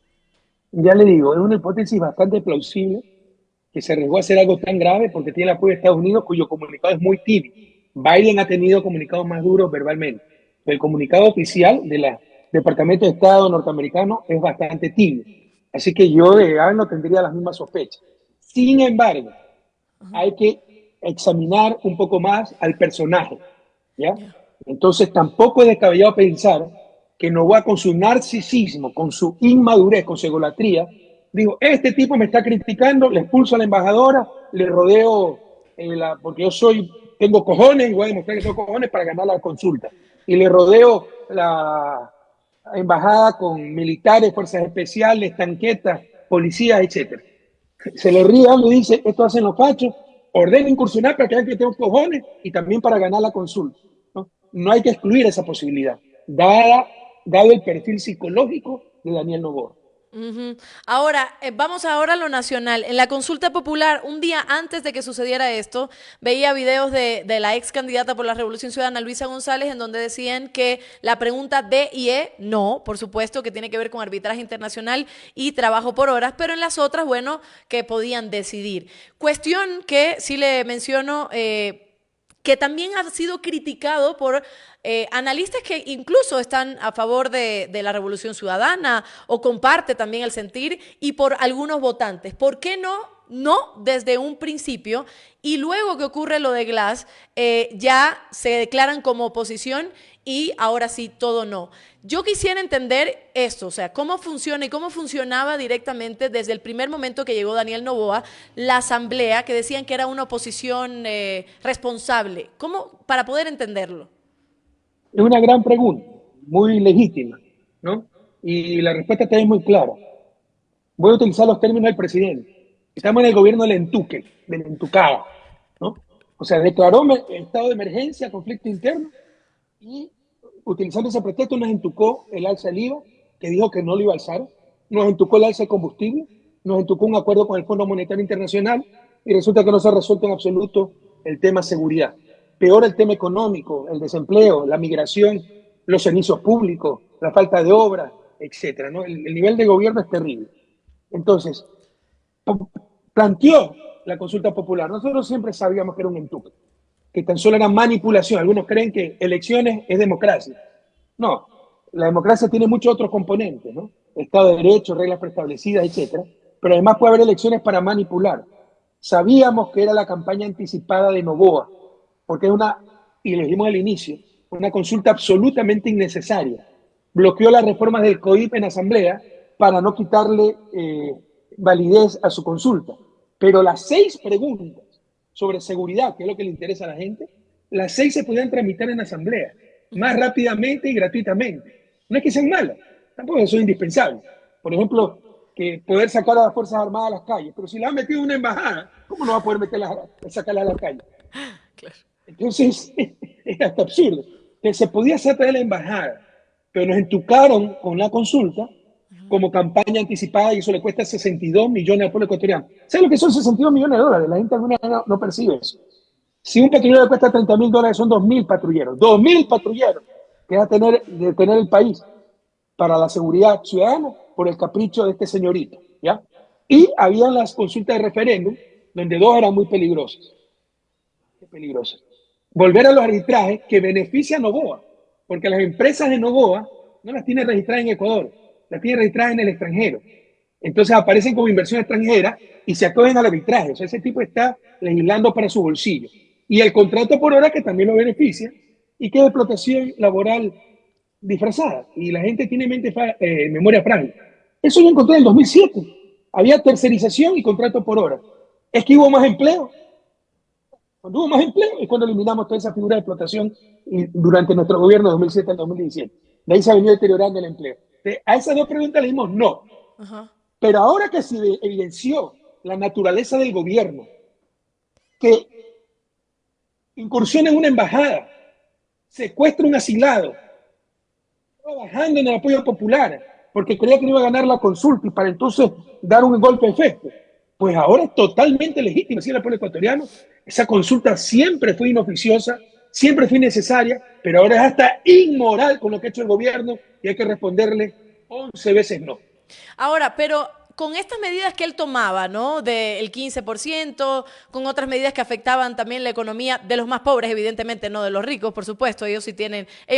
Speaker 2: Ya le digo, es una hipótesis bastante plausible que se arriesgó a hacer algo tan grave porque tiene el apoyo de Estados Unidos, cuyo comunicado es muy tibio. Biden ha tenido comunicados más duros verbalmente. El comunicado oficial del Departamento de Estado norteamericano es bastante tibio. Así que yo de Biden no tendría las mismas sospechas. Sin embargo, hay que examinar un poco más al personaje, ¿ya? Entonces tampoco es descabellado pensar que Noboa con su narcisismo, con su inmadurez, con su egolatría, digo, este tipo me está criticando, le expulso a la embajadora, le rodeo, porque yo tengo cojones y voy a demostrar que tengo cojones para ganar la consulta. Y le rodeo la embajada con militares, fuerzas especiales, tanquetas, policías, etc. Se le ríe y le dice, esto hacen los fachos, ordena incursionar para que vean que tengo cojones y también para ganar la consulta. No hay que excluir esa posibilidad, dado el perfil psicológico de Daniel Noboa.
Speaker 1: Ahora, vamos ahora a lo nacional. En la consulta popular, un día antes de que sucediera esto, veía videos de la ex candidata por la Revolución Ciudadana, Luisa González, en donde decían que la pregunta D y E, no, por supuesto, que tiene que ver con arbitraje internacional y trabajo por horas, pero en las otras, bueno, que podían decidir. Cuestión que sí le menciono, que también ha sido criticado por analistas que incluso están a favor de la Revolución Ciudadana o comparte también el sentir, y por algunos votantes. ¿Por qué no? No desde un principio, y luego que ocurre lo de Glass, ya se declaran como oposición y ahora sí todo no. Yo quisiera entender esto, o sea, cómo funciona y cómo funcionaba directamente desde el primer momento que llegó Daniel Noboa, la asamblea, que decían que era una oposición responsable. ¿Cómo? Para poder entenderlo.
Speaker 2: Es una gran pregunta, muy legítima, ¿no? Y la respuesta está es muy clara. Voy a utilizar los términos del presidente. Estamos en el gobierno del entuque, del entucado, ¿no? O sea, declaró estado de emergencia, conflicto interno, y utilizando ese pretexto nos entucó el alza del IVA, que dijo que no lo iba a alzar, nos entucó el alza de combustible, nos entucó un acuerdo con el Fondo Monetario Internacional, y resulta que no se ha resuelto en absoluto el tema seguridad. Peor el tema económico, el desempleo, la migración, los servicios públicos, la falta de obra, etcétera, ¿no? El nivel de gobierno es terrible. Entonces, planteó la consulta popular. Nosotros siempre sabíamos que era un entuque, que tan solo era manipulación. Algunos creen que elecciones es democracia. No, la democracia tiene muchos otros componentes, ¿no? Estado de Derecho, reglas preestablecidas, etcétera. Pero además puede haber elecciones para manipular. Sabíamos que era la campaña anticipada de Noboa, porque es una, y lo dijimos al inicio, una consulta absolutamente innecesaria. Bloqueó las reformas del COIP en asamblea para no quitarle validez a su consulta. Pero las 6 preguntas sobre seguridad, que es lo que le interesa a la gente, las 6 se podían tramitar en asamblea, más rápidamente y gratuitamente. No es que sean malas, tampoco son indispensables. Por ejemplo, que poder sacar a las Fuerzas Armadas a las calles, pero si la han metido en una embajada, ¿cómo no va a poder sacarla a la calle?
Speaker 1: Claro.
Speaker 2: Entonces, es hasta absurdo. Que se podía hacer de la embajada, pero nos entucaron con la consulta como campaña anticipada y eso le cuesta 62 millones al pueblo ecuatoriano. ¿Sabes lo que son 62 millones de dólares? La gente alguna vez no percibe eso. Si un patrullero le cuesta 30 mil dólares, son 2.000 patrulleros. 2.000 patrulleros que va a tener el país para la seguridad ciudadana por el capricho de este señorito, ¿ya? Y habían las consultas de referéndum, donde dos eran muy peligrosas. Qué peligrosas. Volver a los arbitrajes que benefician a Noboa, porque las empresas de Noboa no las tiene registradas en Ecuador, las tiene registradas en el extranjero. Entonces aparecen como inversión extranjera y se acogen al arbitraje. O sea, ese tipo está legislando para su bolsillo. Y el contrato por hora que también lo beneficia y que es explotación laboral disfrazada. Y la gente tiene memoria frágil. Eso yo encontré en el 2007. Había tercerización y contrato por hora. Es que hubo más empleo. Cuando hubo más empleo es cuando eliminamos toda esa figura de explotación durante nuestro gobierno de 2007 al 2017. De ahí se ha venido deteriorando el empleo. A esas dos preguntas le dimos no. Ajá. Pero ahora que se evidenció la naturaleza del gobierno, que incursiona en una embajada, secuestra un asilado, trabajando en el apoyo popular, porque creía que no iba a ganar la consulta y para entonces dar un golpe de efecto, pues ahora es totalmente legítimo decirle al pueblo ecuatoriano, esa consulta siempre fue inoficiosa, siempre fue innecesaria, pero ahora es hasta inmoral con lo que ha hecho el gobierno y hay que responderle 11 veces no.
Speaker 1: Ahora, pero con estas medidas que él tomaba, ¿no? Del 15%, con otras medidas que afectaban también la economía de los más pobres, evidentemente, no de los ricos, por supuesto, ellos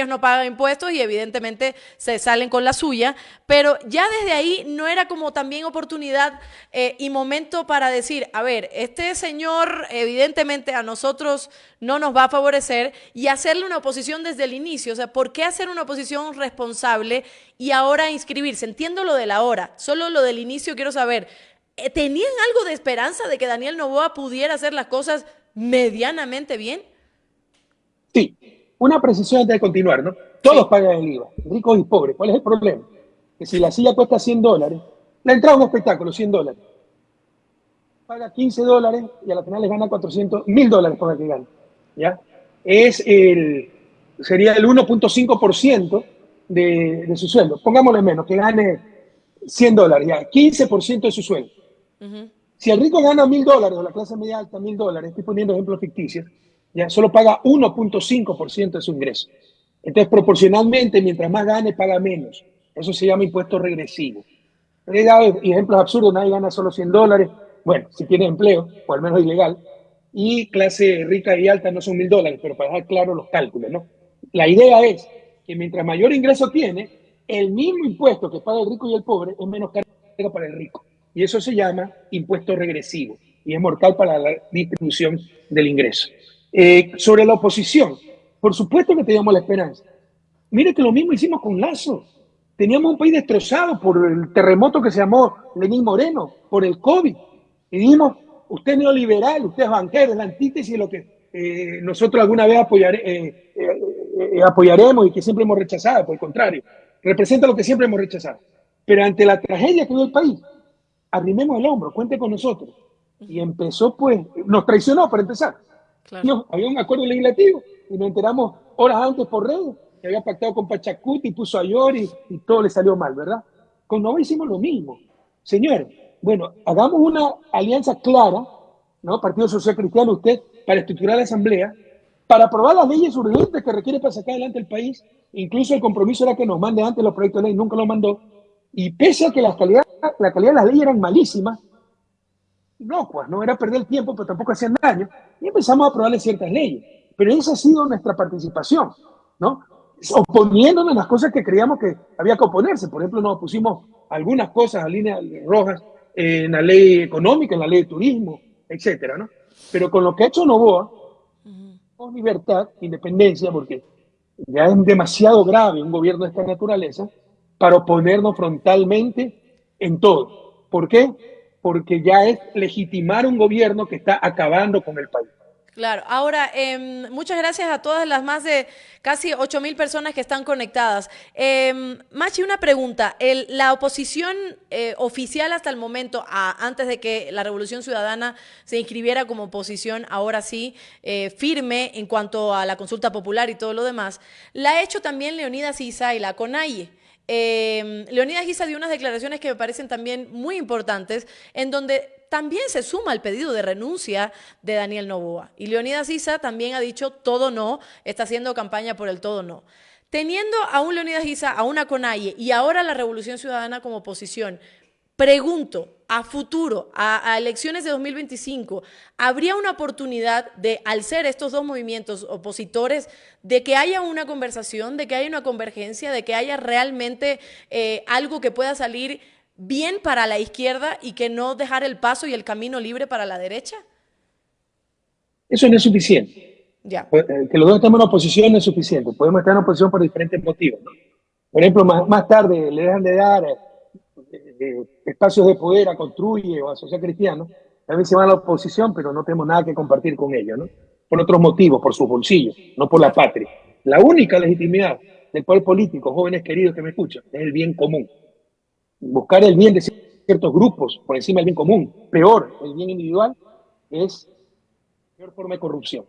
Speaker 1: no pagan impuestos y evidentemente se salen con la suya, pero ya desde ahí no era como también oportunidad y momento para decir, a ver, este señor evidentemente a nosotros no nos va a favorecer y hacerle una oposición desde el inicio. O sea, ¿por qué hacer una oposición responsable y ahora inscribirse? Entiendo lo de la hora, solo lo del inicio quiero saber, ¿tenían algo de esperanza de que Daniel Noboa pudiera hacer las cosas medianamente bien?
Speaker 2: Sí, una precisión antes de continuar, ¿no? Todos pagan el IVA, ricos y pobres. ¿Cuál es el problema? Que si la silla cuesta $100, la entrada a un espectáculo, $100. Paga $15 y a la final les gana $1.000 por la que gana. ¿Ya? Sería el 1.5% de su sueldo. Pongámosle menos, que gane $100, ya, 15% de su sueldo. Si el rico gana $1.000 o la clase media alta $1.000, estoy poniendo ejemplos ficticios, ya solo paga 1.5% de su ingreso. Entonces, proporcionalmente, mientras más gane, paga menos. Eso se llama impuesto regresivo. He dado ejemplos absurdos, nadie gana solo $100. Bueno, si tiene empleo, o al menos ilegal, y clase rica y alta no son $1.000, pero para dejar claro los cálculos, ¿no? La idea es que mientras mayor ingreso tiene, el mismo impuesto que paga el rico y el pobre es menos carga para el rico. Y eso se llama impuesto regresivo y es mortal para la distribución del ingreso. Sobre la oposición, por supuesto que teníamos la esperanza. Mire que lo mismo hicimos con Lazo. Teníamos un país destrozado por el terremoto que se llamó Lenín Moreno, por el COVID. Y dijimos, usted es neoliberal, usted es banquero, es la antítesis de lo que nosotros alguna vez apoyaremos y que siempre hemos rechazado, por el contrario, representa lo que siempre hemos rechazado. Pero ante la tragedia que vive el país, arrimemos el hombro, cuente con nosotros. Y empezó, pues, nos traicionó para empezar. Claro. No, había un acuerdo legislativo y nos enteramos horas antes por redes que había pactado con Pachacuti, puso a Llori y todo le salió mal, ¿verdad? Con Novoa hicimos lo mismo. Señor, bueno, hagamos una alianza clara, ¿no? Partido Social Cristiano, usted, para estructurar la asamblea, para aprobar las leyes urgentes que requiere para sacar adelante el país. Incluso el compromiso era que nos mande antes los proyectos de ley, nunca los mandó. Y pese a que la calidad de las leyes eran malísimas, no, pues no era perder el tiempo, pero tampoco hacían daño, y empezamos a aprobarle ciertas leyes. Pero esa ha sido nuestra participación, ¿no? Oponiéndonos a las cosas que creíamos que había que oponerse. Por ejemplo, nos opusimos algunas cosas a líneas rojas en la ley económica, en la ley de turismo, etcétera, ¿no? Pero con lo que ha hecho Noboa, con libertad, independencia, porque ya es demasiado grave un gobierno de esta naturaleza, para oponernos frontalmente en todo. ¿Por qué? Porque ya es legitimar un gobierno que está acabando con el país.
Speaker 1: Claro. Ahora, muchas gracias a todas las más de casi 8.000 personas que están conectadas. Machi, una pregunta. La oposición oficial hasta el momento, antes de que la Revolución Ciudadana se inscribiera como oposición, ahora sí, firme en cuanto a la consulta popular y todo lo demás, la ha hecho también Leonidas Issa y la CONAIE. Leonidas Issa dio unas declaraciones que me parecen también muy importantes, en donde también se suma el pedido de renuncia de Daniel Noboa. Y Leonidas Issa también ha dicho todo no, está haciendo campaña por el todo no. Teniendo a un Leonidas Issa, a una CONAIE y ahora la Revolución Ciudadana como oposición, pregunto, a futuro, a elecciones de 2025, ¿habría una oportunidad de, al ser estos dos movimientos opositores, de que haya una conversación, de que haya una convergencia, de que haya realmente algo que pueda salir bien para la izquierda y que no dejar el paso y el camino libre para la derecha?
Speaker 2: Eso no es suficiente.
Speaker 1: Ya.
Speaker 2: Que los dos estemos en oposición no es suficiente. Podemos estar en oposición por diferentes motivos, ¿no? Por ejemplo, más tarde le dejan de dar espacios de poder a Construye o a Social Cristiano, también se van a la oposición, pero no tenemos nada que compartir con ellos, ¿no? Por otros motivos, por sus bolsillos, no por la patria. La única legitimidad del poder político, jóvenes queridos que me escuchan, es el bien común. Buscar el bien de ciertos grupos por encima del bien común, peor, el bien individual, es la peor forma de corrupción.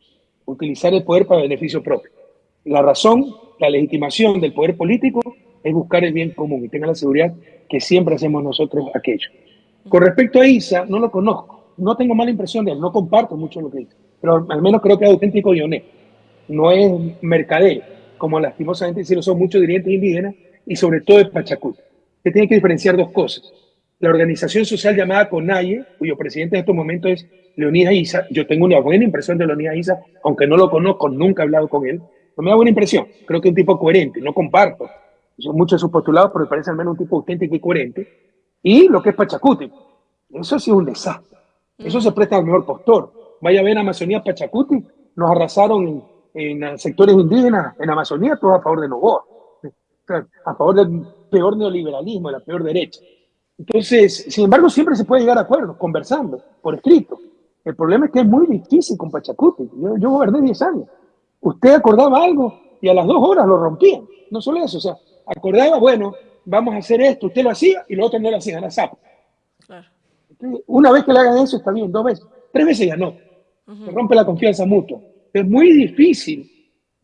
Speaker 2: Utilizar el poder para beneficio propio. La razón, la legitimación del poder político es buscar el bien común y tenga la seguridad que siempre hacemos nosotros aquello. Con respecto a Issa, no lo conozco, no tengo mala impresión de él, no comparto mucho lo que dice, pero al menos creo que es auténtico y honesto. No es mercader, como lastimosamente sí lo son muchos dirigentes indígenas y sobre todo de Pachacuti. Se tiene que diferenciar dos cosas. La organización social llamada CONAIE, cuyo presidente en estos momentos es Leonidas Issa, yo tengo una buena impresión de Leonidas Issa, aunque no lo conozco, nunca he hablado con él, no me da buena impresión, creo que es un tipo coherente, no comparto muchos de sus postulados, pero me parece al menos un tipo auténtico y coherente. Y lo que es Pachacuti, eso sí es un desastre, eso se presta al mejor postor. Vaya a ver en Amazonía Pachacuti, nos arrasaron en sectores indígenas en Amazonía, todos a favor de Noboa, a favor del peor neoliberalismo, de la peor derecha. Entonces, sin embargo, siempre se puede llegar a acuerdos, conversando, por escrito. El problema es que es muy difícil con Pachacuti. Yo goberné 10 años. Usted acordaba algo y a las 2 horas lo rompían. No solo eso, o sea, acordaba, bueno, vamos a hacer esto, usted lo hacía y lo otro no lo hacían, a zap. Claro. Una vez que le hagan eso está bien, 2 veces, 3 veces ya no. Se rompe la confianza mutua. Es muy difícil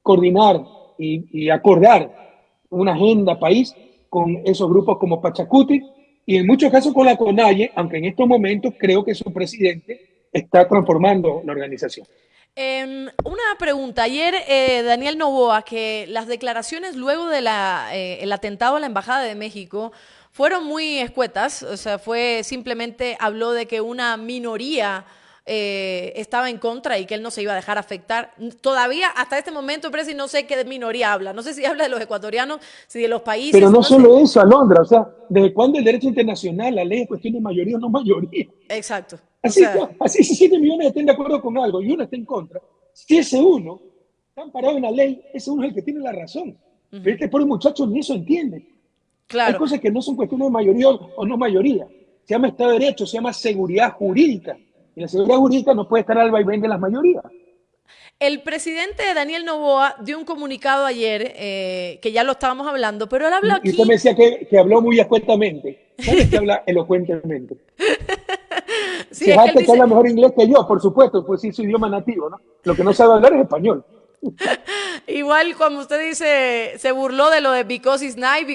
Speaker 2: coordinar y acordar una agenda país con esos grupos como Pachacuti y en muchos casos con la CONAIE, aunque en estos momentos creo que su presidente está transformando la organización.
Speaker 1: Una pregunta. Ayer Daniel Noboa, que las declaraciones luego de el atentado a la Embajada de México fueron muy escuetas, o sea, simplemente habló de que una minoría estaba en contra y que él no se iba a dejar afectar. Todavía, hasta este momento, Presi, no sé qué minoría habla. No sé si habla de los ecuatorianos, si de los países.
Speaker 2: Pero no solo eso, Alondra, o sea, ¿desde cuándo el derecho internacional, la ley es cuestión de mayoría o no mayoría?
Speaker 1: Exacto.
Speaker 2: Así, o sea, así si 7 millones estén de acuerdo con algo y uno está en contra, si ese uno está amparado en la ley, ese uno es el que tiene la razón. Pero este pobre muchacho ni eso entiende. Claro. Hay cosas que no son cuestiones de mayoría o no mayoría. Se llama Estado de Derecho, se llama seguridad jurídica. Y la seguridad jurídica no puede estar al vaivén de las mayorías.
Speaker 1: El presidente Daniel Noboa dio un comunicado ayer, que ya lo estábamos hablando, pero él habló aquí...
Speaker 2: Y usted me decía que habló muy escuetamente. ¿Sabes que habla elocuentemente? Sí, fíjate que dice... habla mejor inglés que yo, por supuesto, pues sí, su idioma nativo, ¿no? Lo que no sabe hablar es español.
Speaker 1: Igual como usted dice, se burló de lo de Because it's nice,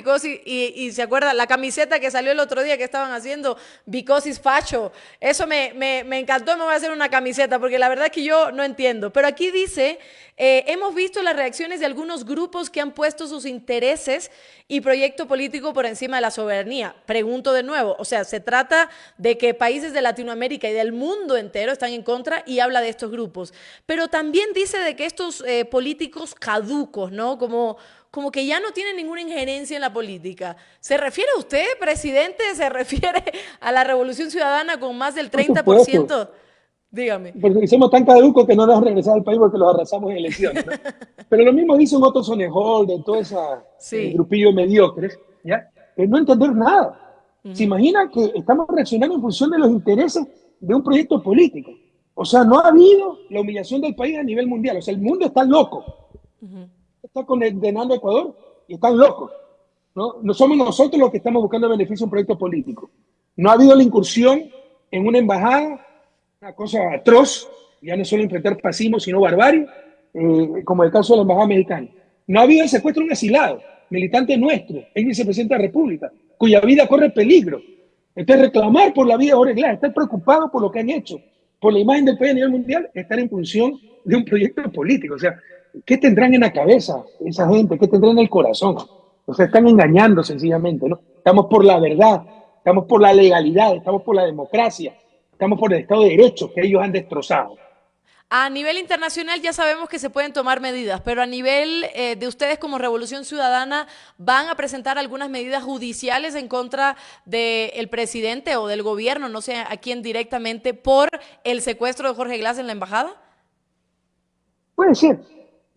Speaker 1: y se acuerda, la camiseta que salió el otro día que estaban haciendo, Because it's facho, eso me encantó, me voy a hacer una camiseta, porque la verdad es que yo no entiendo, pero aquí dice, hemos visto las reacciones de algunos grupos que han puesto sus intereses y proyecto político por encima de la soberanía. Pregunto de nuevo, o sea, se trata de que países de Latinoamérica y del mundo entero están en contra y habla de estos grupos, pero también dice de que estos políticos caducos, ¿no? Como que ya no tienen ninguna injerencia en la política. ¿Se refiere a usted, presidente? ¿Se refiere a la Revolución Ciudadana con más del 30%? Dígame.
Speaker 2: Porque somos tan caducos que no nos han regresado al país porque los arrasamos en elecciones, ¿no? Pero lo mismo dice un Otto Sonnenhold, de todo ese grupillo de mediocres, ¿ya? Que no entender nada. Se imagina que estamos reaccionando en función de los intereses de un proyecto político. O sea, no ha habido la humillación del país a nivel mundial. O sea, el mundo está loco. Está condenando a Ecuador y están locos. No somos nosotros los que estamos buscando beneficio de un proyecto político. No ha habido la incursión en una embajada, una cosa atroz, ya no solo enfrentar fascismo, sino barbarie, como el caso de la embajada mexicana. No ha habido el secuestro de un asilado. militante nuestro, es vicepresidente de la República, cuya vida corre peligro. Entonces, reclamar por la vida de Jorge Glass, estar preocupado por lo que han hecho, por la imagen del país a nivel mundial, estar en función de un proyecto político. O sea, ¿qué tendrán en la cabeza esa gente? ¿Qué tendrán en el corazón? O sea, están engañando sencillamente, ¿no? Estamos por la verdad, estamos por la legalidad, estamos por la democracia, estamos por el Estado de Derecho que ellos han destrozado.
Speaker 1: A nivel internacional ya sabemos que se pueden tomar medidas, pero a nivel de ustedes como Revolución Ciudadana, ¿van a presentar algunas medidas judiciales en contra del presidente o del gobierno, no sé a quién directamente, por el secuestro de Jorge Glass en la embajada?
Speaker 2: Puede ser,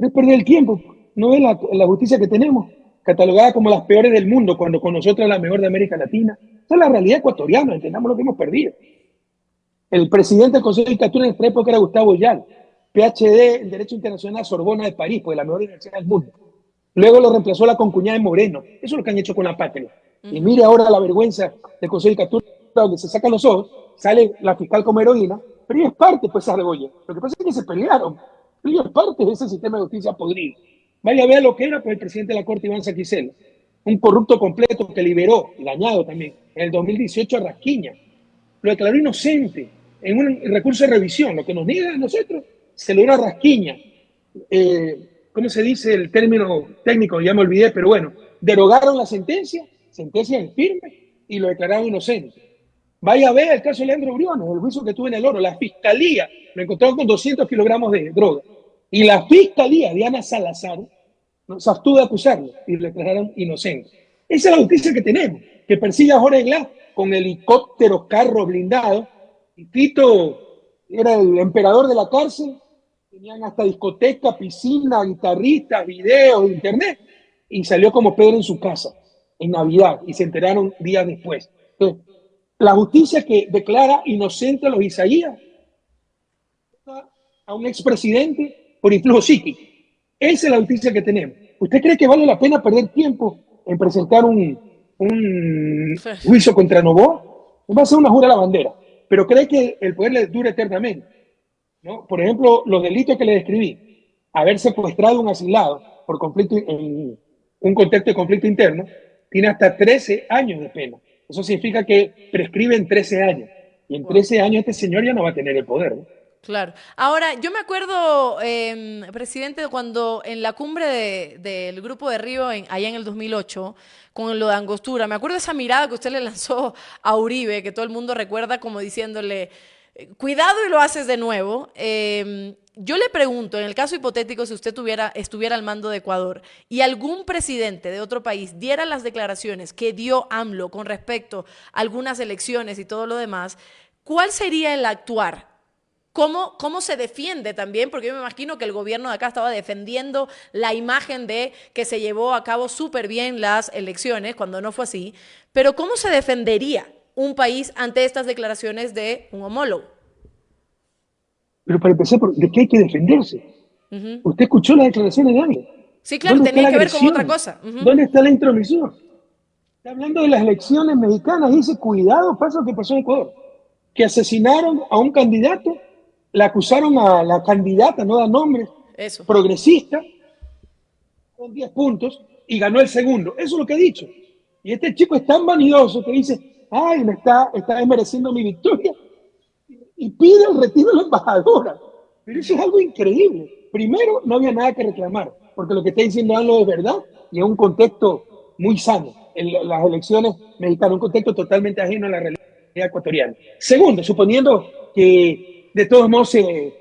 Speaker 2: es perder el tiempo. ¿No es la justicia que tenemos? Catalogada como las peores del mundo, cuando con nosotros es la mejor de América Latina. Esa es la realidad ecuatoriana, entendamos lo que hemos perdido. El presidente del Consejo de Judicatura en nuestra época era Gustavo Yal, PhD en Derecho Internacional Sorbona de París, pues la mejor universidad del mundo. Luego lo reemplazó la concuñada de Moreno. Eso es lo que han hecho con la patria. Y mire ahora la vergüenza del Consejo de Judicatura, donde se sacan los ojos, sale la fiscal como heroína, pero ella es parte, pues, esa argolla. Lo que pasa es que se pelearon. Ella es parte de ese sistema de justicia podrido. Vaya a ver lo que era, pues, el presidente de la Corte, Iván Saquicela, un corrupto completo que liberó, dañado también, en el 2018 a Rasquiña. Lo declaró inocente en un recurso de revisión. Lo que nos niega a nosotros se lo dio a Rasquiña. ¿Cómo se dice el término técnico? Ya me olvidé, pero bueno, derogaron la sentencia en firme, y lo declararon inocente. Vaya a ver el caso de Leandro Briones, el juicio que tuvo en el Oro. La fiscalía lo encontraron con 200 kilogramos de droga. Y la fiscalía de Ana Salazar se abstuvo de acusarlo y lo declararon inocente. Esa es la justicia que tenemos, que persigue a Jorge Glass con helicópteros, carros blindados. Y Tito era el emperador de la cárcel. Tenían hasta discoteca, piscina, guitarristas, videos, internet. Y salió como Pedro en su casa, en Navidad, y se enteraron días después. Entonces, la justicia que declara inocente a los Isaías, a un expresidente por influjo psíquico. Esa es la justicia que tenemos. ¿Usted cree que vale la pena perder tiempo en presentar un juicio contra Noboa? Va a ser una jura a la bandera, pero cree que el poder le dure eternamente, ¿no? Por ejemplo, los delitos que le describí: haber secuestrado a un asilado por conflicto, en un contexto de conflicto interno, tiene hasta 13 años de pena. Eso significa que prescribe en 13 años. Y en 13 años este señor ya no va a tener el poder, ¿no?
Speaker 1: Claro. Ahora, yo me acuerdo, presidente, cuando en la cumbre del Grupo de Río, allá en el 2008, con lo de Angostura, me acuerdo de esa mirada que usted le lanzó a Uribe, que todo el mundo recuerda como diciéndole, cuidado y lo haces de nuevo. Yo le pregunto, en el caso hipotético, si usted estuviera al mando de Ecuador y algún presidente de otro país diera las declaraciones que dio AMLO con respecto a algunas elecciones y todo lo demás, ¿cuál sería el actuar? ¿Cómo se defiende también? Porque yo me imagino que el gobierno de acá estaba defendiendo la imagen de que se llevó a cabo súper bien las elecciones, cuando no fue así. Pero ¿cómo se defendería un país ante estas declaraciones de un homólogo?
Speaker 2: Pero para empezar, ¿de qué hay que defenderse? Usted escuchó las declaraciones de AMLO.
Speaker 1: Sí, claro, tenía que ver con otra cosa.
Speaker 2: ¿Dónde está la intromisión? Está hablando de las elecciones mexicanas. Dice, cuidado, pasa lo que pasó en Ecuador. Que asesinaron a un candidato, la acusaron a la candidata, no da nombre, progresista, con 10 puntos, y ganó el segundo. Eso es lo que ha dicho. Y este chico es tan vanidoso que dice, ay, me está desmereciendo mi victoria, y pide el retiro de la embajadora. Pero eso es algo increíble. Primero, no había nada que reclamar, porque lo que está diciendo AMLO es verdad, y es un contexto muy sano. Las elecciones mexicanas, un contexto totalmente ajeno a la realidad ecuatoriana. Segundo, suponiendo que de todos modos se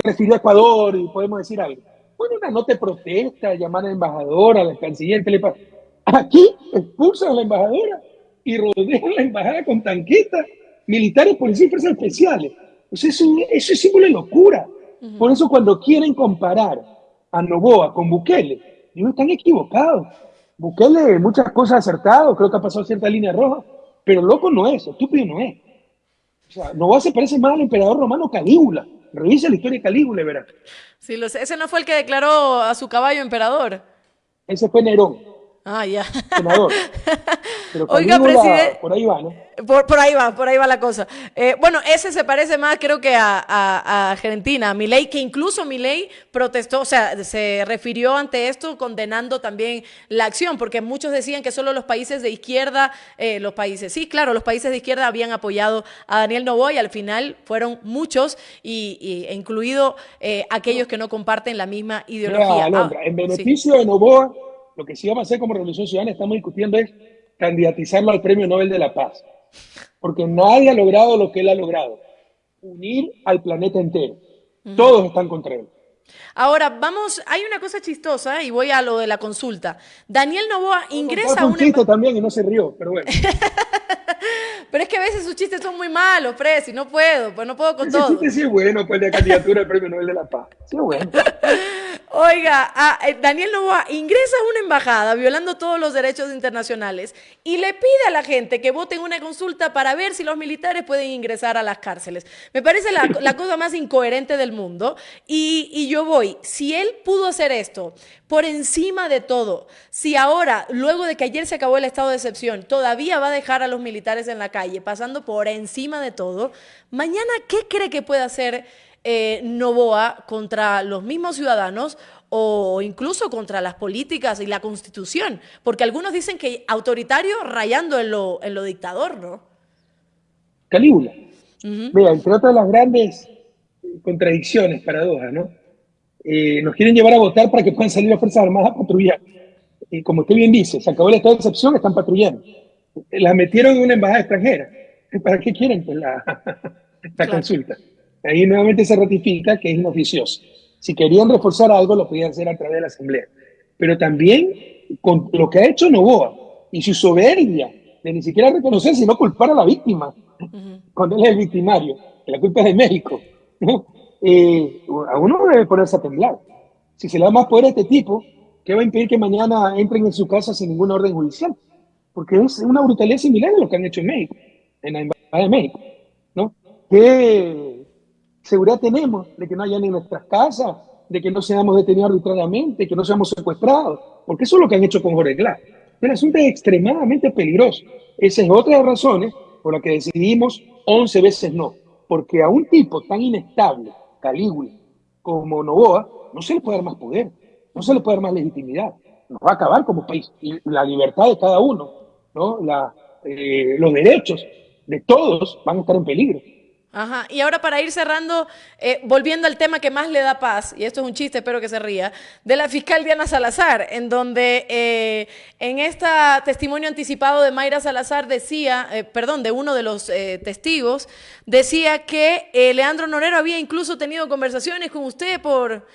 Speaker 2: refirió a Ecuador y podemos decir algo. Bueno, una nota de protesta, llamar a la embajadora, a la canciller, ¿qué le pasa? Aquí expulsan a la embajadora y rodean la embajada con tanquetas, militares, policías y fuerzas especiales. Pues eso es símbolo de locura. Por eso cuando quieren comparar a Noboa con Bukele, digo, están equivocados. Bukele, muchas cosas acertado, creo que ha pasado cierta línea roja, pero loco no es, estúpido no es. O sea, Noboa se parece más al emperador romano Calígula. Revisa la historia de Calígula y verá.
Speaker 1: Sí, ese no fue el que declaró a su caballo emperador.
Speaker 2: Ese fue Nerón.
Speaker 1: Ah, ya.
Speaker 2: senador. Pero
Speaker 1: Oiga,
Speaker 2: Calígula,
Speaker 1: presidente,
Speaker 2: por ahí va, ¿no?
Speaker 1: por ahí va la cosa. Bueno, ese se parece más, creo que a Argentina, a Milei, que incluso Milei protestó, o sea, se refirió ante esto condenando también la acción, porque muchos decían que solo los países de izquierda, sí, claro, los países de izquierda habían apoyado a Daniel Noboa y al final fueron muchos, e incluido aquellos que no comparten la misma
Speaker 2: Vea,
Speaker 1: ideología. Ah,
Speaker 2: Alondra, en
Speaker 1: sí.
Speaker 2: beneficio de Noboa, lo que sí vamos a hacer como Revolución Ciudadana, estamos discutiendo es candidatizarlo al Premio Nobel de la Paz, porque nadie ha logrado lo que él ha logrado, unir al planeta entero. Todos están contra él.
Speaker 1: Ahora, vamos, hay una cosa chistosa y voy a lo de la consulta. Daniel Noboa
Speaker 2: Voy a contar
Speaker 1: ingresa a
Speaker 2: fue un
Speaker 1: una
Speaker 2: chiste también y no se rió, pero bueno.
Speaker 1: Pero es que a veces sus chistes son muy malos, Presi, no puedo, pues no puedo con
Speaker 2: Ese
Speaker 1: todo.
Speaker 2: chiste sí es bueno, pues de candidatura al Premio Nobel de la Paz. Sí es bueno.
Speaker 1: Oiga, Daniel Noboa ingresa a una embajada violando todos los derechos internacionales y le pide a la gente que vote en una consulta para ver si los militares pueden ingresar a las cárceles. Me parece la cosa más incoherente del mundo y yo voy, si él pudo hacer esto por encima de todo, si ahora, luego de que ayer se acabó el estado de excepción, todavía va a dejar a los militares en la calle, pasando por encima de todo, mañana, ¿qué cree que puede hacer Noboa contra los mismos ciudadanos o incluso contra las políticas y la constitución? Porque algunos dicen que autoritario rayando en lo dictador, ¿no?
Speaker 2: Calígula. Vea, entre otras las grandes contradicciones, paradojas, ¿no? Nos quieren llevar a votar para que puedan salir las Fuerzas Armadas a patrullar. Y como usted bien dice, se acabó el estado de excepción, están patrullando. Las metieron en una embajada extranjera. ¿Para qué quieren pues, la
Speaker 1: Claro.
Speaker 2: consulta? Ahí nuevamente se ratifica que es inoficioso. Si querían reforzar algo, lo podían hacer a través de la Asamblea. Pero también con lo que ha hecho Noboa y su soberbia de ni siquiera reconocer, sino culpar a la víctima, cuando él es el victimario, que la culpa es de México, ¿no? A uno debe ponerse a temblar. Si se le da más poder a este tipo, ¿qué va a impedir que mañana entren en su casa sin ninguna orden judicial? Porque es una brutalidad similar a lo que han hecho en México, en la Embajada de México, ¿no? ¿Qué seguridad tenemos de que no hayan en nuestras casas, de que no seamos detenidos arbitrariamente, que no seamos secuestrados? Porque eso es lo que han hecho con Jorge Glass. El asunto es extremadamente peligroso. Esa es otra de las razones por la que decidimos 11 veces no. Porque a un tipo tan inestable, Calígula, como Noboa, no se le puede dar más poder, no se le puede dar más legitimidad. Nos va a acabar como país. Y la libertad de cada uno, ¿no? Los derechos de todos van a estar en peligro.
Speaker 1: Ajá. Y ahora para ir cerrando, volviendo al tema que más le da paz, y esto es un chiste, espero que se ría, de la fiscal Diana Salazar, en donde en este testimonio anticipado de Mayra Salazar decía, perdón, de uno de los testigos, decía que Leandro Norero había incluso tenido conversaciones con usted por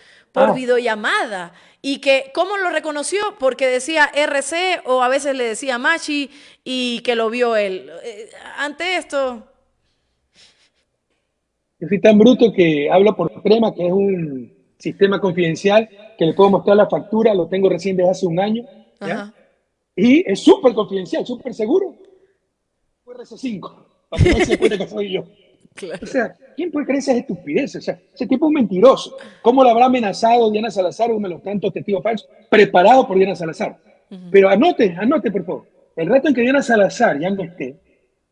Speaker 1: videollamada y que, ¿cómo lo reconoció? Porque decía RC o a veces le decía Machi y que lo vio él. Ante esto...
Speaker 2: Yo soy tan bruto que hablo por Crema, que es un sistema confidencial que le puedo mostrar la factura, lo tengo recién desde hace un año, ¿ya?
Speaker 1: Ajá.
Speaker 2: Y es súper confidencial, súper seguro. Fue RC5, para que no se cuente que soy yo. O
Speaker 1: Claro.
Speaker 2: sea, ¿quién puede creer esas estupideces? O sea, ese tipo es un mentiroso. ¿Cómo lo habrá amenazado Diana Salazar, uno de los tantos testigos falsos, preparado por Diana Salazar? Pero anote, por favor. El rato en que Diana Salazar ya no esté,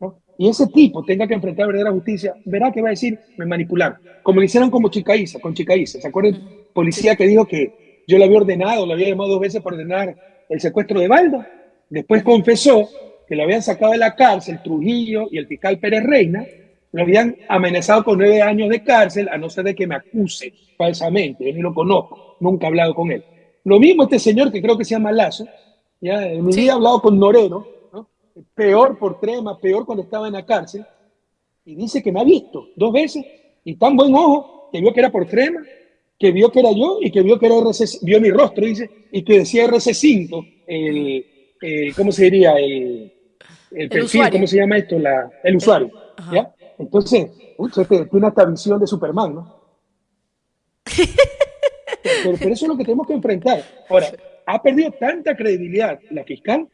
Speaker 2: ¿no? Y ese tipo tenga que enfrentar verdadera justicia, verá que va a decir, me manipularon. Como lo hicieron como Chica Isa, con Chica Isa. ¿Se acuerdan?
Speaker 1: Sí.
Speaker 2: Policía que dijo que yo le había ordenado, le había llamado 2 veces por ordenar el secuestro de Baldo. Después confesó que lo habían sacado de la cárcel Trujillo y el fiscal Pérez Reina, lo habían amenazado con 9 años de cárcel, a no ser de que me acuse falsamente. Yo ni lo conozco, nunca he hablado con él. Lo mismo este señor que creo que se llama Lazo, ya en mi vida he
Speaker 1: Sí.
Speaker 2: hablado con Norero, ¿no? Peor por Trema, peor cuando estaba en la cárcel, y dice que me ha visto 2 veces, y tan buen ojo, que vio que era por Trema, que vio que era yo, y que vio que era RC, vio mi rostro, dice, y que decía RC5, ¿cómo se diría? El
Speaker 1: El
Speaker 2: perfil, ¿cómo
Speaker 1: usuario.
Speaker 2: se llama esto? El usuario,
Speaker 1: Ajá.
Speaker 2: ¿ya? Entonces, tiene esta visión de Superman, ¿no? Pero eso es lo que tenemos que enfrentar. Ahora, ha perdido tanta credibilidad la fiscal,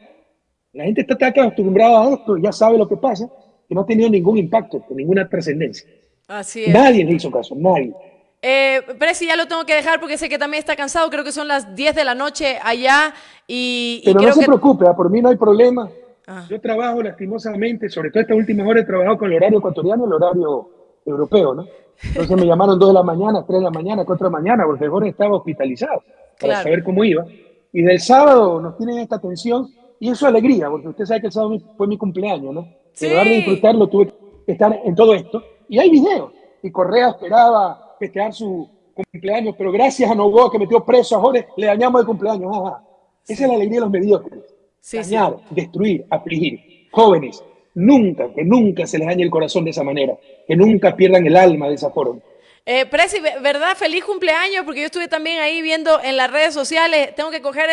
Speaker 2: la gente está tan acostumbrada a esto, ya sabe lo que pasa, que no ha tenido ningún impacto, ninguna trascendencia.
Speaker 1: Así es.
Speaker 2: Nadie le hizo caso, nadie.
Speaker 1: Presi, ya lo tengo que dejar porque sé que también está cansado. Creo que son las 10 de la noche allá y
Speaker 2: Pero no
Speaker 1: creo
Speaker 2: se
Speaker 1: que...
Speaker 2: preocupe, por mí no hay problema.
Speaker 1: Ah,
Speaker 2: Yo trabajo lastimosamente, sobre todo estas últimas horas he trabajado con el horario ecuatoriano y el horario europeo, ¿no? Entonces me llamaron 2 de la mañana, 3 de la mañana, 4 de la mañana, porque Jorge estaba hospitalizado para
Speaker 1: claro.
Speaker 2: saber cómo iba. Y del sábado nos tienen esta atención y eso es alegría, porque usted sabe que el sábado fue mi cumpleaños, ¿no? Y en lugar de
Speaker 1: Sí,
Speaker 2: disfrutarlo, tuve que estar en todo esto. Y hay videos. Y Correa esperaba festejar su cumpleaños, pero gracias a Novoa que metió preso a Jorge, le dañamos el cumpleaños. Ajá. Esa es
Speaker 1: sí,
Speaker 2: la alegría de los mediocres.
Speaker 1: sí, sí.
Speaker 2: Dañar, destruir, afligir. Jóvenes, nunca, que nunca se les dañe el corazón de esa manera, que nunca pierdan el alma de esa forma.
Speaker 1: Presi, ¿verdad? Feliz cumpleaños, porque yo estuve también ahí viendo en las redes sociales. Tengo que coger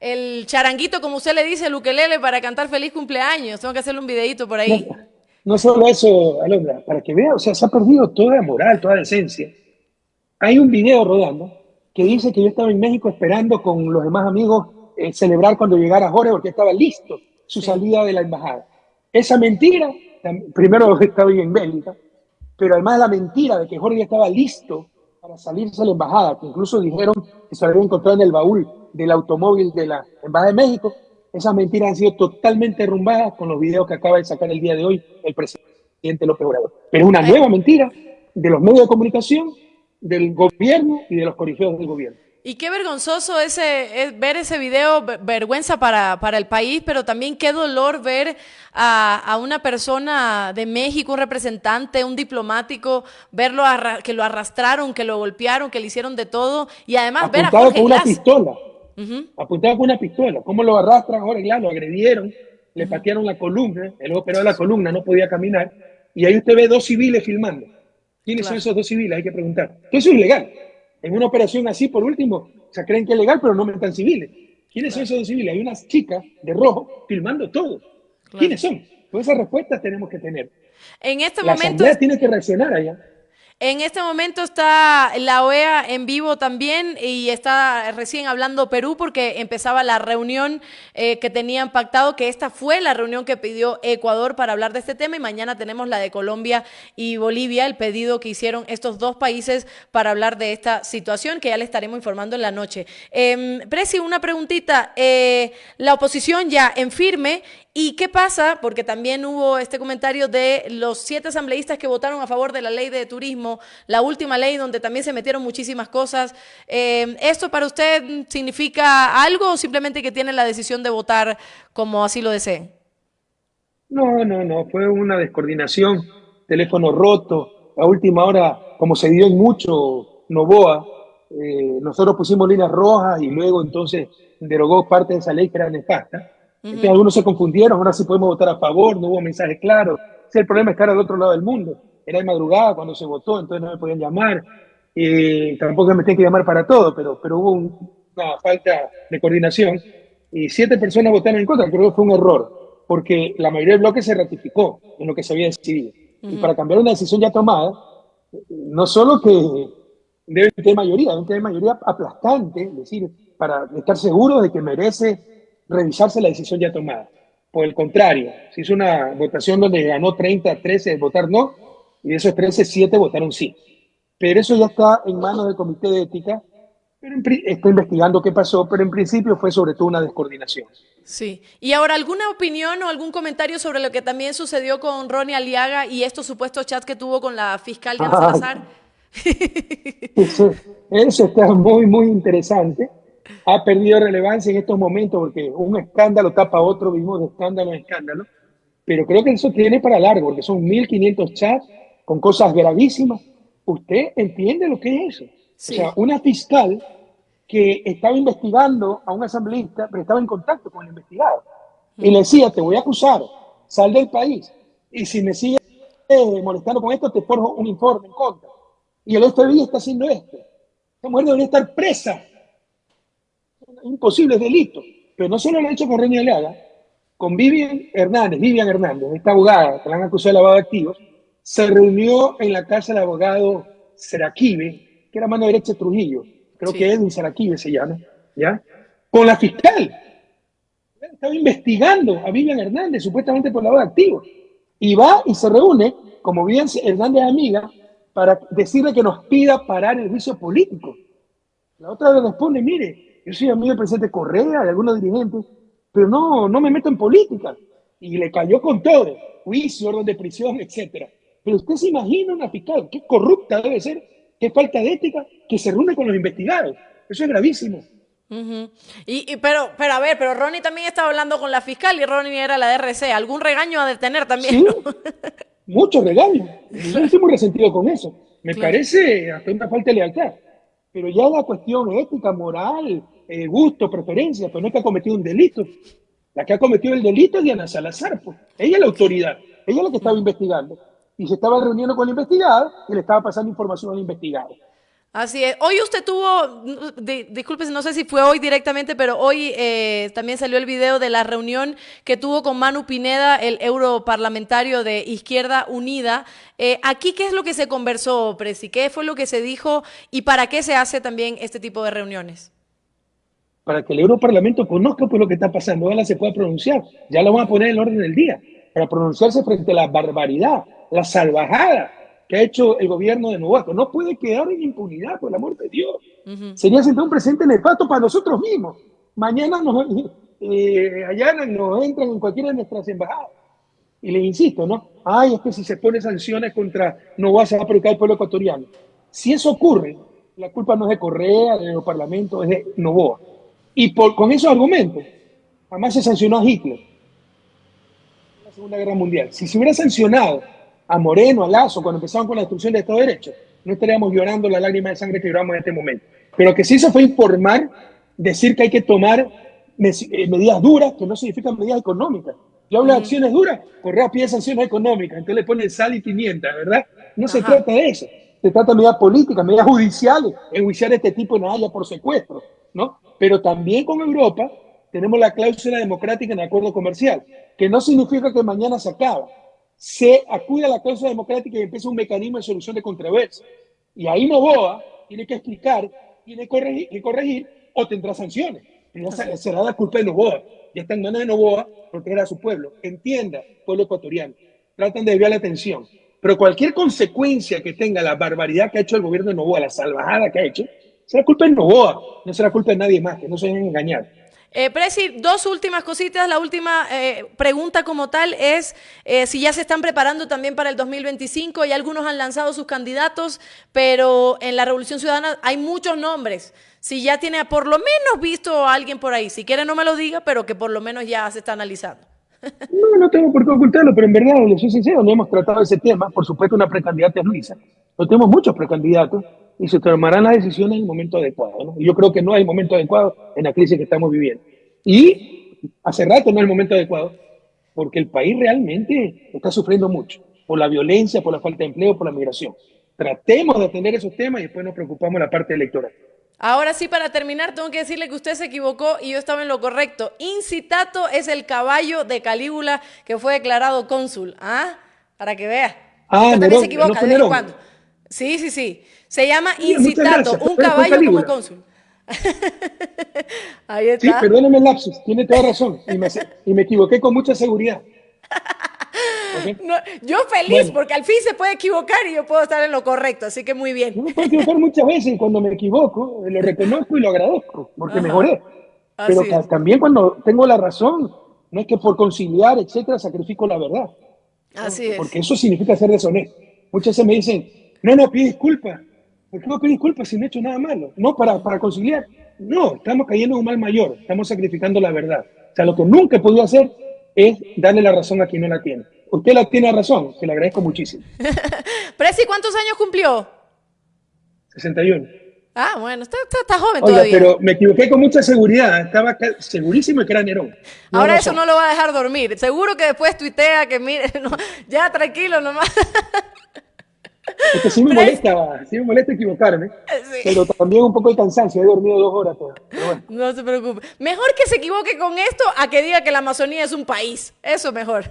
Speaker 1: el charanguito, como usted le dice, el ukelele, para cantar feliz cumpleaños. Tengo que hacerle un videito por
Speaker 2: No,
Speaker 1: ahí.
Speaker 2: no solo eso, Alondra, para que vea, o sea, se ha perdido toda moral, toda decencia. Hay un video rodando que
Speaker 1: Ujú.
Speaker 2: dice que yo estaba en México esperando con los demás amigos celebrar cuando llegara Jorge porque estaba listo su
Speaker 1: Sí.
Speaker 2: salida de la embajada. Esa mentira, primero estaba en Bélgica, pero además la mentira de que Jorge ya estaba listo para salirse de la embajada, que incluso dijeron que se lo había encontrado en el baúl del automóvil de la Embajada de México, esas mentiras han sido totalmente derrumbadas con los videos que acaba de sacar el día de hoy el presidente López Obrador. Pero es una
Speaker 1: Eh,
Speaker 2: nueva mentira de los medios de comunicación, del gobierno y de los coriseo del gobierno.
Speaker 1: y qué vergonzoso ver ese video, vergüenza para el país, pero también qué dolor ver a una persona de México, un representante, un diplomático, verlo que lo arrastraron, que lo golpearon, que le hicieron de todo, y además ver a
Speaker 2: Apuntado
Speaker 1: Jorge
Speaker 2: con una
Speaker 1: Glass.
Speaker 2: pistola,
Speaker 1: Ujú,
Speaker 2: apuntado con una pistola. ¿Cómo lo arrastran ahora? Claro, lo agredieron, le
Speaker 1: ujú.
Speaker 2: patearon la columna, el operador de la columna no podía caminar, y ahí usted ve 2 civiles filmando. ¿Quiénes son
Speaker 1: Claro.
Speaker 2: esos 2 civiles? Hay que preguntar. Eso es ilegal. En una operación así, por último, o sea, creen que es legal, pero no metan civiles. ¿Quiénes son
Speaker 1: Claro,
Speaker 2: esos 2 civiles? Hay unas chicas de rojo filmando todo.
Speaker 1: claro.
Speaker 2: ¿Quiénes son? Pues esas respuestas tenemos que tener.
Speaker 1: En este
Speaker 2: La
Speaker 1: momento
Speaker 2: asamblea tiene que reaccionar allá.
Speaker 1: En este momento está la OEA en vivo también y está recién hablando Perú porque empezaba la reunión que tenían pactado, que esta fue la reunión que pidió Ecuador para hablar de este tema y mañana tenemos la de Colombia y Bolivia, el pedido que hicieron estos dos países para hablar de esta situación que ya le estaremos informando en la noche. Presi, una preguntita, la oposición ya en firme. ¿Y qué pasa? Porque también hubo este comentario de los 7 asambleístas que votaron a favor de la ley de turismo, la última ley donde también se metieron muchísimas cosas. ¿Esto para usted significa algo o simplemente que tienen la decisión de votar como así lo deseen?
Speaker 2: No, no, no, fue una descoordinación, teléfono roto, a última hora, como se dio en mucho Novoa, nosotros pusimos líneas rojas y luego entonces derogó parte de esa ley que era nefasta.
Speaker 1: Uh
Speaker 2: Entonces
Speaker 1: -huh.
Speaker 2: algunos se confundieron, ahora sí podemos votar a favor, no hubo mensaje claro. Ese es el problema, estar al otro lado del mundo. Era de madrugada cuando se votó, entonces no me podían llamar. Tampoco me tienen que llamar para todo, pero hubo una falta de coordinación y 7 personas votaron en contra. Creo que fue un error, porque la mayoría del bloque se ratificó en lo que se había decidido.
Speaker 1: Uh
Speaker 2: Y
Speaker 1: -huh.
Speaker 2: para cambiar una decisión ya tomada, no solo que debe tener mayoría, debe tener mayoría aplastante, es decir, para estar seguro de que merece revisarse la decisión ya tomada. Por el contrario, se hizo una votación donde ganó 30-13 de votar no, y de esos 13, 7 votaron sí. Pero eso ya está en manos del Comité de Ética, pero está investigando qué pasó, pero en principio fue sobre todo una descoordinación.
Speaker 1: Sí. Y ahora, ¿alguna opinión o algún comentario sobre lo que también sucedió con Ronnie Aliaga y estos supuestos chats que tuvo con la fiscal Diana
Speaker 2: Ay,
Speaker 1: Salazar?
Speaker 2: eso está muy, muy interesante. Ha perdido relevancia en estos momentos porque un escándalo tapa otro, vimos de escándalo en escándalo, pero creo que eso tiene para largo, porque son 1.500 chats con cosas gravísimas. ¿Usted entiende lo que es eso? O sea,
Speaker 1: Sí.
Speaker 2: una fiscal que estaba investigando a un asambleísta, pero estaba en contacto con el investigado. Y le decía, te voy a acusar, sal del país. Y si me sigues molestando con esto, te forjo un informe en contra. Y el FBI está haciendo esto. Esta mujer debería estar presa. Imposible, es delito. Pero no solo lo ha hecho con René Alaga, con Vivian Hernández, esta abogada que la han acusado de lavado de activos, se reunió en la casa del abogado Seraquibe, que era mano derecha de Trujillo, creo que
Speaker 1: Sí.
Speaker 2: Edwin Seraquibe se llama, ¿ya? Con la fiscal. Estaba investigando a Vivian Hernández, supuestamente por lavado de activos. Y va y se reúne, como Vivian Hernández es amiga, para decirle que nos pida parar el juicio político. La otra le responde, mire, yo soy amigo del presidente Correa, de algunos dirigentes, pero no me meto en política. Y le cayó con todo, juicio, orden de prisión, etcétera. Pero usted se imagina una fiscal, qué corrupta debe ser, qué falta de ética, que se reúne con los investigados. Eso es gravísimo.
Speaker 1: Pero a ver, pero Ronnie también estaba hablando con la fiscal y Ronnie era la DRC. ¿Algún regaño a detener también?
Speaker 2: Sí,
Speaker 1: ¿No?
Speaker 2: muchos regaños. Yo estoy muy resentido con eso. Me
Speaker 1: Claro.
Speaker 2: parece hasta una falta de lealtad. Pero ya la cuestión ética, moral, gusto, preferencia, pero no es que ha cometido un delito. La que ha cometido el delito es Diana Salazar. Pues. Ella es la autoridad. Ella es la que estaba investigando. Y se estaba reuniendo con la investigada y le estaba pasando información al investigado.
Speaker 1: Así es. Hoy usted tuvo, disculpe, no sé si fue hoy directamente, pero hoy también salió el video de la reunión que tuvo con Manu Pineda, el europarlamentario de Izquierda Unida. Aquí, ¿qué es lo que se conversó, Presi? ¿Qué fue lo que se dijo y para qué se hace también este tipo de reuniones?
Speaker 2: Para que el Europarlamento conozca pues, lo que está pasando, ojalá se pueda pronunciar. Ya lo van a poner en el orden del día, para pronunciarse frente a la barbaridad, la salvajada que ha hecho el gobierno de Novoa. No puede quedar en impunidad, por el amor de Dios. Sería sentar un presidente nefasto para nosotros mismos. Mañana nos allanan, nos entran en cualquiera de nuestras embajadas. Y les insisto, ¿no? Ay, es que si se pone sanciones contra Novoa se va a perjudicar el pueblo ecuatoriano. Si eso ocurre, la culpa no es de Correa, del Europarlamento, es de Novoa. Y con esos argumentos, jamás se sancionó a Hitler en la Segunda Guerra Mundial. Si se hubiera sancionado a Moreno, a Lazo, cuando empezaron con la destrucción de Estado de Derecho, no estaríamos llorando la lágrima de sangre que lloramos en este momento. Pero lo que se hizo fue informar, decir que hay que tomar medidas duras, que no significan medidas económicas. Yo hablo de acciones duras, Correa pide sanciones económicas, entonces le ponen sal y pimienta, ¿verdad? No se trata de eso. Se trata de medidas políticas, medidas judiciales, enjuiciar a este tipo en La Haya por secuestro, ¿no? Pero también con Europa tenemos la cláusula democrática en el acuerdo comercial, que no significa que mañana se acaba. Se acude a la cláusula democrática y empieza un mecanismo de solución de controversia. Y ahí Novoa tiene que explicar, tiene que corregir o tendrá sanciones. Pero ya será la culpa de Novoa. Ya está en manos de Novoa proteger a su pueblo. Entienda, pueblo ecuatoriano. Tratan de desviar la atención. Pero cualquier consecuencia que tenga la barbaridad que ha hecho el gobierno de Novoa, la salvajada que ha hecho, será culpa de Novoa, no será culpa de nadie más, que no se dejen engañar.
Speaker 1: Presi, dos últimas cositas. La última pregunta como tal es si ya se están preparando también para el 2025. Ya algunos han lanzado sus candidatos, pero en la Revolución Ciudadana hay muchos nombres. Si ya tiene por lo menos visto a alguien por ahí, si quiere no me lo diga, pero que por lo menos ya se está analizando.
Speaker 2: No tengo por qué ocultarlo, pero en verdad, les soy sincero, no hemos tratado ese tema. Por supuesto, una precandidata es Luisa. No tenemos muchos precandidatos y se tomarán las decisiones en el momento adecuado, ¿no? Y yo creo que no es el momento adecuado en la crisis que estamos viviendo. Y hace rato no es el momento adecuado, porque el país realmente está sufriendo mucho por la violencia, por la falta de empleo, por la migración. Tratemos de atender esos temas y después nos preocupamos de la parte electoral.
Speaker 1: Ahora sí, para terminar, tengo que decirle que usted se equivocó y yo estaba en lo correcto. Incitato es el caballo de Calígula que fue declarado cónsul. ¿Ah? Para que vea. Usted también se equivoca de vez en cuando. Sí, sí, sí. Se llama Incitato, un caballo como cónsul. Ahí está.
Speaker 2: Sí, perdóneme el lapsus, tiene toda razón. Y me equivoqué con mucha seguridad.
Speaker 1: ¿Okay? No, yo feliz, porque al fin se puede equivocar y yo puedo estar en lo correcto, así que muy bien.
Speaker 2: Yo me puedo equivocar muchas veces y cuando me equivoco lo reconozco y lo agradezco, porque mejoré. Pero también cuando tengo la razón, no es que por conciliar, etcétera, sacrifico la verdad.
Speaker 1: Así es.
Speaker 2: Porque eso significa ser deshonesto. Muchas veces me dicen, no, pide disculpas. ¿Por qué no pide disculpas si no he hecho nada malo? No, para conciliar. No, estamos cayendo en un mal mayor, estamos sacrificando la verdad. O sea, lo que nunca he podido hacer es darle la razón a quien no la tiene. Usted la tiene razón, se le agradezco muchísimo.
Speaker 1: Presi, ¿cuántos años cumplió?
Speaker 2: 61.
Speaker 1: Ah, bueno, está joven todavía.
Speaker 2: Pero me equivoqué con mucha seguridad, estaba segurísimo de que era Nerón.
Speaker 1: No, ahora eso no lo va a dejar dormir. Seguro que después tuitea que mire, no, ya tranquilo nomás.
Speaker 2: Es que sí me molesta equivocarme, sí. Pero también un poco de cansancio, he dormido 2 horas. Pero bueno.
Speaker 1: No se preocupe. Mejor que se equivoque con esto a que diga que la Amazonía es un país. Eso mejor.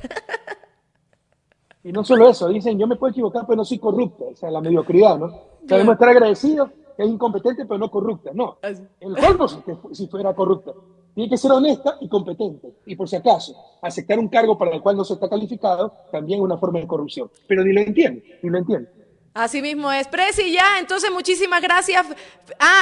Speaker 2: Y no solo eso, dicen, yo me puedo equivocar, pero no soy corrupta. O sea, la mediocridad, ¿no? Debemos estar agradecidos que es incompetente, pero no corrupta. No, el colmo si fuera corrupta. Tiene que ser honesta y competente. Y por si acaso, aceptar un cargo para el cual no se está calificado también es una forma de corrupción. Pero ni lo entiende.
Speaker 1: Así mismo es. Presi, ya, entonces muchísimas gracias.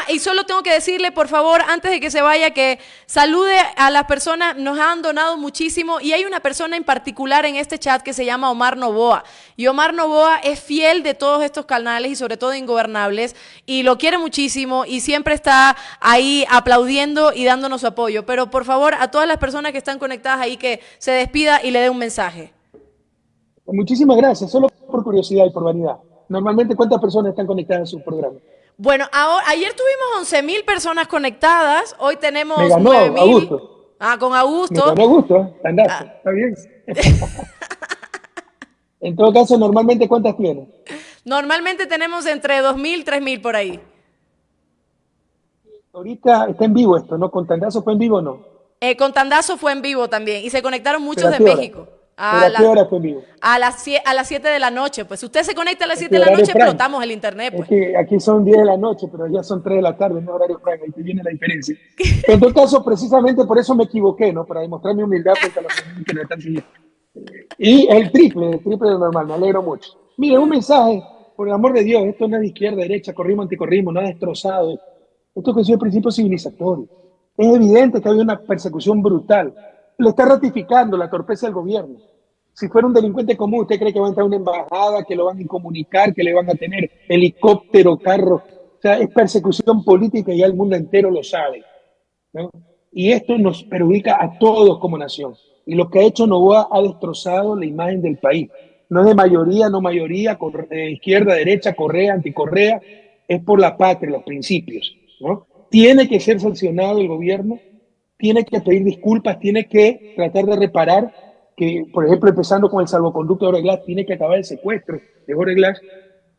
Speaker 1: Y solo tengo que decirle, por favor, antes de que se vaya, que salude a las personas, nos han donado muchísimo y hay una persona en particular en este chat que se llama Omar Novoa. Y Omar Novoa es fiel de todos estos canales y sobre todo de Ingobernables y lo quiere muchísimo y siempre está ahí aplaudiendo y dándonos su apoyo. Pero por favor, a todas las personas que están conectadas ahí, que se despida y le dé un mensaje.
Speaker 2: Muchísimas gracias, solo por curiosidad y por vanidad. Normalmente, ¿cuántas personas están conectadas a su programa?
Speaker 1: Bueno, ayer tuvimos 11,000 personas conectadas, hoy tenemos
Speaker 2: Me ganó
Speaker 1: 9,000.
Speaker 2: Augusto.
Speaker 1: Con Augusto.
Speaker 2: Me ganó Augusto, tandazo, está bien. En todo caso, normalmente, ¿cuántas tiene?
Speaker 1: Normalmente tenemos entre 2,000 y 3,000 por ahí.
Speaker 2: Ahorita está en vivo esto, ¿no? ¿Con tandazo fue en vivo o no?
Speaker 1: Con Tandazo fue en vivo también y se conectaron muchos de
Speaker 2: qué hora?
Speaker 1: México.
Speaker 2: ¿A qué hora fue en vivo?
Speaker 1: A las 7 de la noche. Pues si usted se conecta a las 7 de la
Speaker 2: horario
Speaker 1: noche,
Speaker 2: prime.
Speaker 1: explotamos el internet. Pues.
Speaker 2: Es que aquí son 10 de la noche, pero ya son 3 de la tarde, no horario prime, ahí viene la diferencia. En todo caso, precisamente por eso me equivoqué, ¿no? Para demostrar mi humildad frente a los que nos están siguiendo. Y el triple de lo normal, me alegro mucho. Mire, un mensaje, por el amor de Dios, esto no es de izquierda, derecha, corrismo, anticorrismo, no ha destrozado. Esto que es el principio civilizatorio. Es evidente que había una persecución brutal. Lo está ratificando la torpeza del gobierno. Si fuera un delincuente común, ¿usted cree que va a entrar a una embajada, que lo van a incomunicar, que le van a tener helicóptero, carro? O sea, es persecución política y ya el mundo entero lo sabe, ¿no? Y esto nos perjudica a todos como nación. Y lo que ha hecho Novoa ha destrozado la imagen del país. No es de mayoría, no mayoría, izquierda, derecha, Correa, anticorrea, es por la patria, los principios, ¿no? Tiene que ser sancionado el gobierno, tiene que pedir disculpas, tiene que tratar de reparar que, por ejemplo, empezando con el salvoconducto de Jorge Glass, tiene que acabar el secuestro de Jorge Glass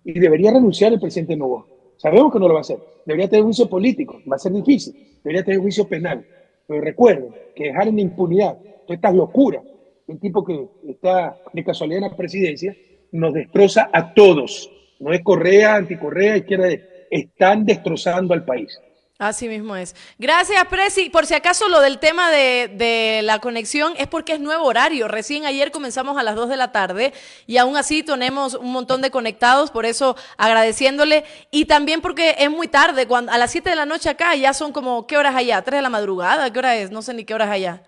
Speaker 2: y debería renunciar el presidente Novoa. Sabemos que no lo va a hacer. Debería tener juicio político, va a ser difícil. Debería tener juicio penal. Pero recuerden que dejar en impunidad todas estas locuras, el tipo que está de casualidad en la presidencia, nos destroza a todos. No es Correa, anticorrea, izquierda, están destrozando al país.
Speaker 1: Así mismo es. Gracias, Presi. Por si acaso lo del tema de la conexión es porque es nuevo horario. Recién ayer comenzamos a las 2 de la tarde y aún así tenemos un montón de conectados, por eso agradeciéndole. Y también porque es muy tarde, cuando a las 7 de la noche acá ya son como, ¿qué horas allá? ¿3 de la madrugada? ¿Qué hora es? No sé ni qué horas allá.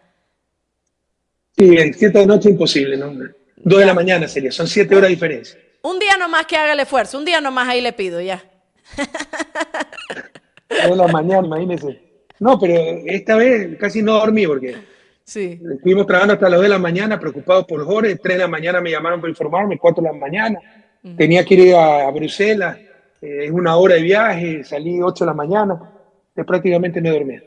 Speaker 2: Sí, 7 de noche imposible, ¿no? 2 de la mañana sería, son 7 horas de diferencia.
Speaker 1: Un día nomás que haga el esfuerzo, un día nomás ahí le pido, ya.
Speaker 2: De la mañana, imagínese. No, pero esta vez casi no dormí porque
Speaker 1: sí.
Speaker 2: Estuvimos trabajando hasta las 2 de la mañana, preocupados por Jorge. 3 de la mañana me llamaron para informarme, 4 de la mañana. Tenía que ir a Bruselas, es 1 hora de viaje, salí 8 de la mañana. Prácticamente me dormí.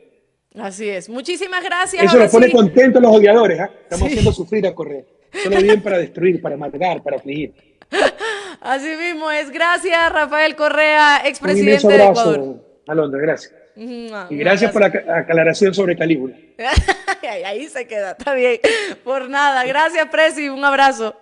Speaker 1: Así es. Muchísimas gracias.
Speaker 2: Eso lo pone contento a los odiadores. Estamos haciendo sufrir a Correa. Solo bien para destruir, para amargar, para afligir.
Speaker 1: Así mismo es. Gracias, Rafael Correa, expresidente
Speaker 2: de Ecuador.
Speaker 1: Un abrazo,
Speaker 2: Alondra, gracias. Y gracias por la aclaración sobre Calígula.
Speaker 1: Ahí se queda, está bien. Por nada. Gracias, Presi. Un abrazo.